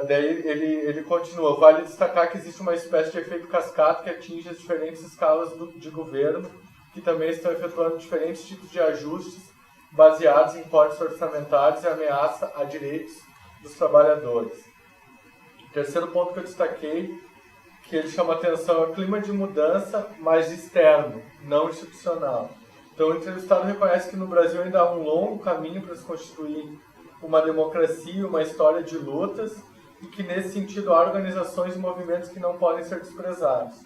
Daí ele continua, vale destacar que existe uma espécie de efeito cascata que atinge as diferentes escalas de governo, que também estão efetuando diferentes tipos de ajustes baseados em cortes orçamentários e ameaça a direitos dos trabalhadores. O terceiro ponto que eu destaquei, que ele chama atenção, é o clima de mudança, mas externo, não institucional. Então, o entrevistado reconhece que no Brasil ainda há um longo caminho para se constituir uma democracia, uma história de lutas, e que, nesse sentido, há organizações e movimentos que não podem ser desprezados.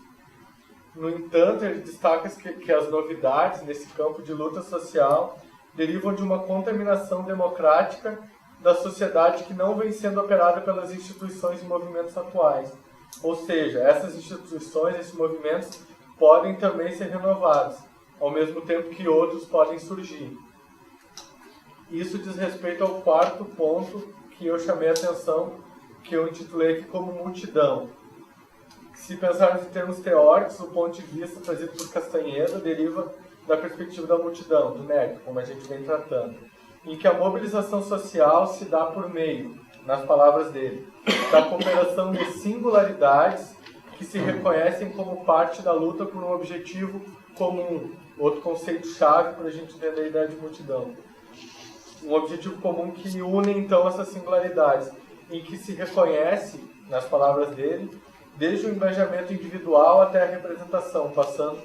No entanto, ele destaca que as novidades nesse campo de luta social derivam de uma contaminação democrática da sociedade que não vem sendo operada pelas instituições e movimentos atuais. Ou seja, essas instituições, esses movimentos podem também ser renovados, ao mesmo tempo que outros podem surgir. Isso diz respeito ao quarto ponto que eu chamei a atenção, que eu intitulei aqui como multidão. Se pensarmos em termos teóricos, o ponto de vista trazido por Castaneda deriva da perspectiva da multidão, do NEC, como a gente vem tratando, em que a mobilização social se dá por meio, nas palavras dele, da cooperação de singularidades que se reconhecem como parte da luta por um objetivo comum. Outro conceito-chave para a gente entender a ideia de multidão. Um objetivo comum que une, então, essas singularidades, em que se reconhece, nas palavras dele, desde o engajamento individual até a representação, passando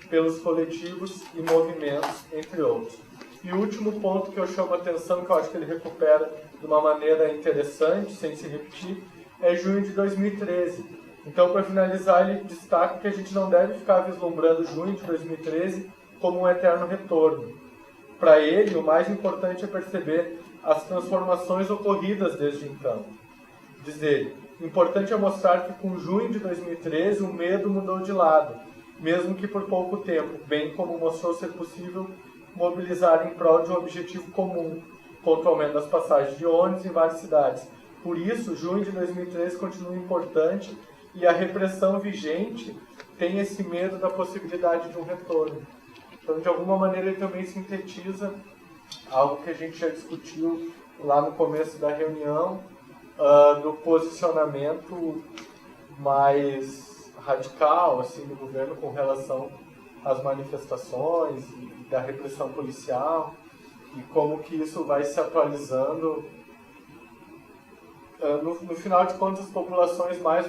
pelos coletivos e movimentos, entre outros. E o último ponto que eu chamo a atenção, que eu acho que ele recupera de uma maneira interessante, sem se repetir, é junho de 2013. Então, para finalizar, ele destaca que a gente não deve ficar vislumbrando junho de 2013 como um eterno retorno. Para ele, o mais importante é perceber as transformações ocorridas desde então. Diz ele, importante é mostrar que com junho de 2013 o medo mudou de lado, mesmo que por pouco tempo, bem como mostrou ser possível mobilizar em prol de um objetivo comum, contra o aumento das passagens de ônibus em várias cidades. Por isso, junho de 2013 continua importante e a repressão vigente tem esse medo da possibilidade de um retorno. Então, de alguma maneira, ele também sintetiza algo que a gente já discutiu lá no começo da reunião, do posicionamento mais radical assim, do governo com relação às manifestações e da repressão policial, e como que isso vai se atualizando. No final de contas, as populações mais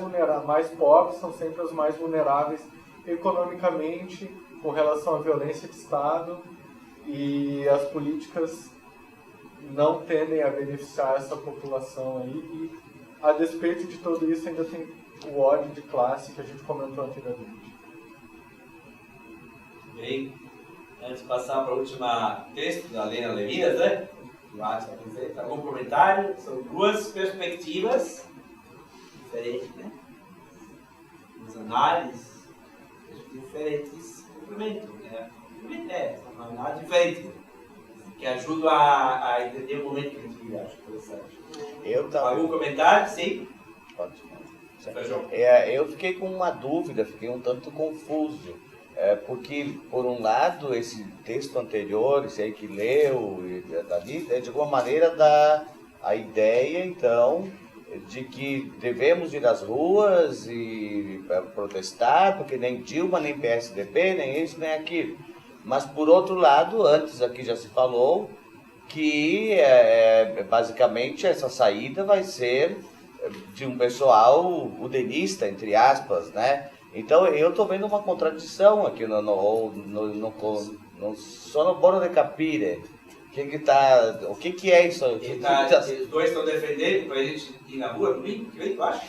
pobres são sempre as mais vulneráveis economicamente com relação à violência de Estado, e as políticas não tendem a beneficiar essa população aí, e a despeito de tudo isso ainda tem o ódio de classe que a gente comentou anteriormente. Bem, antes de passar para o último texto da Lena Levinas, né? O Alisson apresenta algum comentário. São duas perspectivas diferentes, né? Duas análises diferentes, complementam, né? Uma análise diferente, que ajuda a entender o momento que a gente vive, acho interessante. Algum comentário? Sim? Pode. Feijão. Eu fiquei com uma dúvida, fiquei um tanto confuso. Porque, por um lado, esse texto anterior, esse aí que leu, dali, de alguma maneira dá a ideia, então, de que devemos ir às ruas e protestar, porque nem Dilma, nem PSDB, nem isso, nem aquilo. Mas, por outro lado, antes aqui já se falou que, basicamente, essa saída vai ser de um pessoal udenista, entre aspas, né? Então, eu estou vendo uma contradição aqui no Sono de Capire. O que é isso? Os dois estão defendendo para a gente ir na rua domingo? Que tu acha?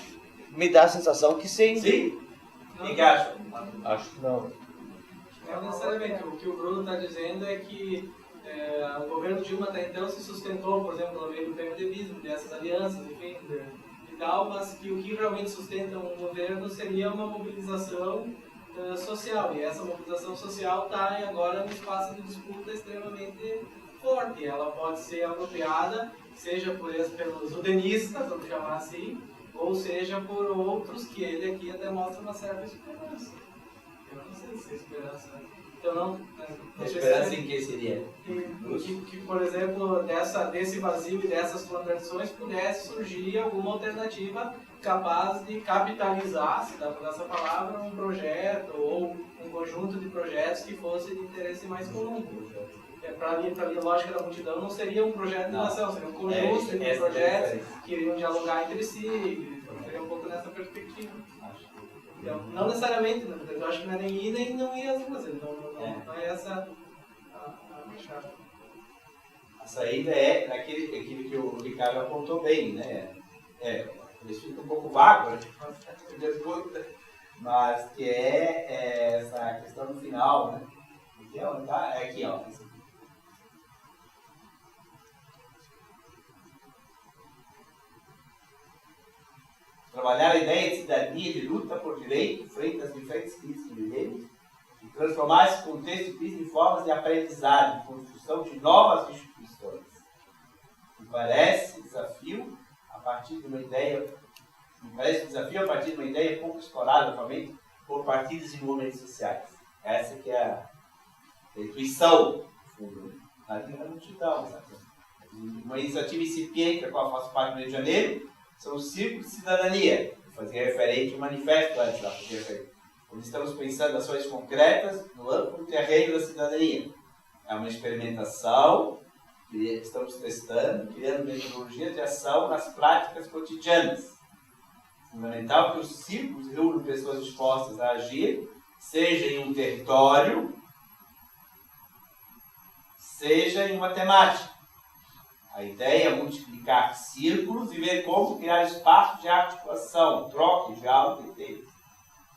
Me dá a sensação que sim. Sim? O que acha? Acho que não. Não necessariamente. O que o Bruno está dizendo é que o governo Dilma até então se sustentou, por exemplo, no meio do PMDBismo, dessas alianças, enfim, e tal, mas que o que realmente sustenta um governo seria uma mobilização social. E essa mobilização social está agora num espaço de disputa extremamente forte. Ela pode ser apropriada, seja pelos udenistas, vamos chamar assim, ou seja por outros que ele aqui até mostra uma certa esperança. Eu não sei se é esperança. Então não esperança em que seria? Que, por exemplo, desse vazio e dessas contradições pudesse surgir alguma alternativa capaz de capitalizar, se dá para essa palavra, um projeto ou um conjunto de projetos que fosse de interesse mais comum. Para a lógica da multidão não seria um projeto de nação, seria um conjunto de projetos que iriam dialogar entre si, seria um pouco nessa perspectiva. Então, não necessariamente, eu acho que não é nem ir nem não ir às duas, não é essa a chave. A saída é aquilo que o Ricardo apontou bem, né? Isso fica um pouco vago, né? Mas que é essa questão no final, né? É aqui, ó. Trabalhar a ideia de cidadania, de luta por direito, frente às diferentes crises que vivemos, e transformar esse contexto de crise em formas de aprendizado, de construção de novas instituições. Me parece desafio a partir de uma ideia pouco explorada, novamente, por partidos e movimentos sociais. Essa que é a intuição, no fundo, ali na multidão. Uma iniciativa incipiente, da qual faço parte no Rio de Janeiro, são os círculos de cidadania. Eu fazia referente ao manifesto antes lá, onde estamos pensando ações concretas no amplo terreno da cidadania. É uma experimentação que estamos testando, criando metodologias de ação nas práticas cotidianas. Fundamental que os círculos reúnam pessoas dispostas a agir, seja em um território, seja em uma temática. A ideia é multiplicar círculos e ver como criar espaços de articulação, troca, diálogo e tempo,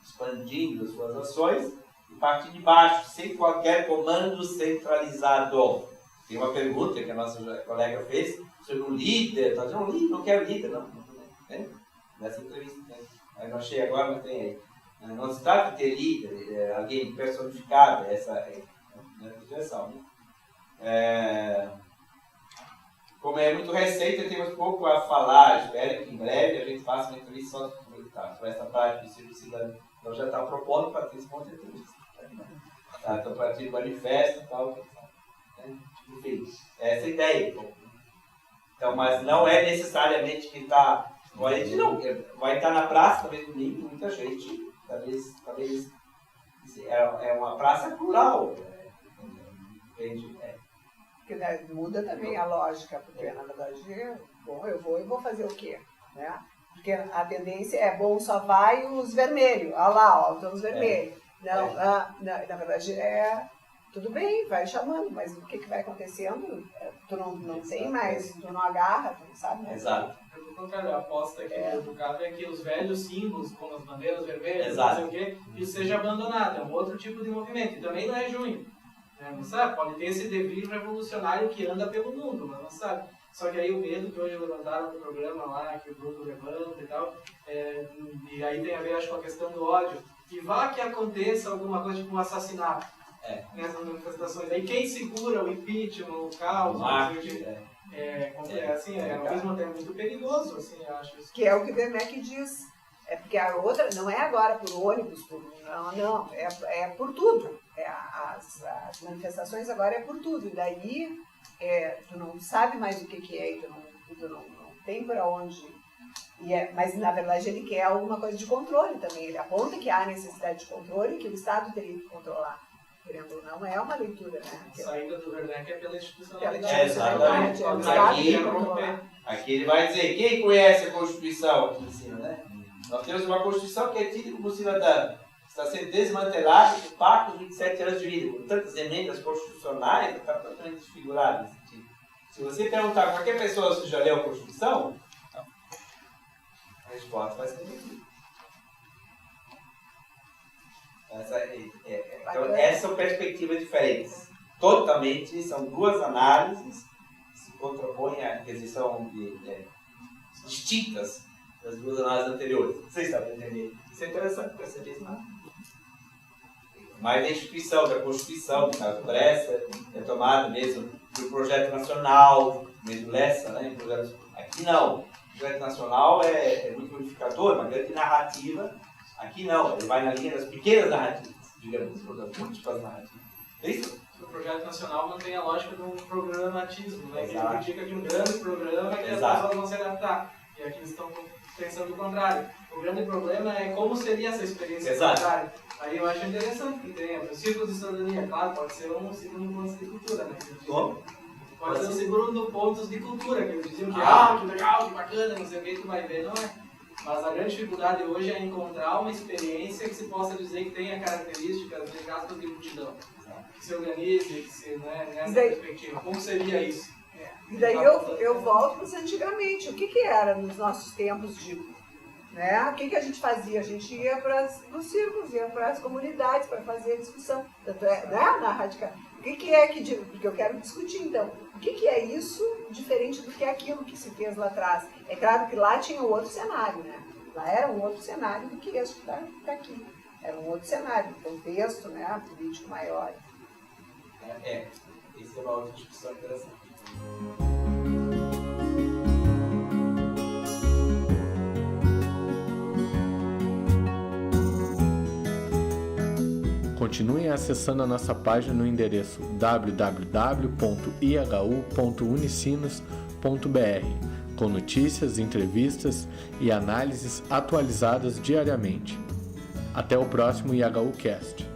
expandindo as suas ações e partir de baixo, sem qualquer comando centralizado. Tem uma pergunta que a nossa colega fez sobre um líder. Está dizendo, não quero líder, não. Né? Nessa entrevista, né? Eu não achei agora, mas tem aí. Não se trata de ter líder, alguém personificado, essa direção. Né? Como é muito recente, temos pouco a falar. Espero que em breve a gente faça uma entrevista só sobre essa parte do círculo cidadão. Então já está propondo para ter esse ponto de entrevista. Então, para ter manifesto e tal. Enfim, essa é a ideia. Então, mas não é necessariamente que está. Vai estar na praça, talvez domingo, muita gente. Talvez é uma praça plural. Entende? Porque daí muda também a lógica, porque na verdade, eu vou fazer o quê? Né? Porque a tendência é, só vai os vermelhos, olha lá, estão os vermelhos. Na verdade, tudo bem, vai chamando, mas o que vai acontecendo? Tu não tem mais, tu não agarra, tu não sabe mais. Exato. Pelo contrário, a aposta aqui do Cabo é que os velhos símbolos, como as bandeiras vermelhas, exato, não sei o quê, isso seja abandonado, é um outro tipo de movimento, e também não é junho. Não sabe? Pode ter esse devir revolucionário que anda pelo mundo, mas não sabe. Só que aí o medo que hoje levantaram no programa lá, que o Bruno levanta e tal, e aí tem a ver, acho, com a questão do ódio. E vá que aconteça alguma coisa tipo um assassinato nessas manifestações. Aí quem segura o impeachment, o caos, ao mesmo tempo muito perigoso, assim, eu acho. Que é o que o Werneck diz. É porque a outra não é agora por ônibus, é por tudo. As manifestações agora é por tudo. E daí tu não sabe mais o que é, e tu não tem para onde. Mas na verdade ele quer alguma coisa de controle também. Ele aponta que há necessidade de controle e que o Estado teria que controlar. Querendo ou não, é uma leitura, né? A saída do Werneck é pela institucionalidade. Exatamente. Aqui ele vai dizer, quem conhece a Constituição aqui em cima, né? Nós temos uma Constituição que é tida como cidadã. Está sendo desmantelada por parte dos 27 anos de vida. Com tantas emendas constitucionais, está totalmente desfigurado nesse sentido. Se você perguntar a qualquer pessoa se já leu a Constituição, a resposta vai ser negativa. Então, essas são perspectivas diferentes. Totalmente, são duas análises que se contrapõem, quer dizer, são distintas das duas análises anteriores. Vocês sabem entender? Isso é interessante para saber isso, não? Mas a instituição da Constituição, no caso Bressa, é tomada mesmo do projeto nacional, mesmo Lessa, né? Aqui não. O projeto nacional é muito unificador, uma grande narrativa. Aqui não, ele vai na linha das pequenas narrativas, digamos, das múltiplas narrativas. É isso? O projeto nacional mantém a lógica de um programatismo, né? Que Exato. indica que um grande programa que as Exato. pessoas vão se adaptar. E aqui eles estão pensando o contrário. O grande problema é como seria essa experiência Exato. contrária. Aí eu acho interessante que tenha o círculo de cidadania, claro, pode ser um segundo ponto de cultura, né? Como? Pode ser um segundo ponto de cultura, que eles diziam que, que legal, que bacana, não sei o que, tu vai ver, não é? Mas a grande dificuldade hoje é encontrar uma experiência que se possa dizer que tenha características, entre aspas, de multidão. Que se organize, que se, né, nessa perspectiva. Como seria isso? E daí eu volto para antigamente. O que era nos nossos tempos de... Né? O que a gente fazia? A gente ia para os círculos, ia para as comunidades para fazer a discussão. Tanto é, né? Na radical. O que é que... Porque eu quero discutir, então. O que é isso diferente do que aquilo que se fez lá atrás? É claro que lá tinha um outro cenário, né? Lá era um outro cenário do que este que está aqui. Era um outro cenário, um contexto, né? Político maior. Isso é uma outra discussão interessante. Continuem acessando a nossa página no endereço www.ihu.unicinos.br, com notícias, entrevistas e análises atualizadas diariamente. Até o próximo IHU Cast.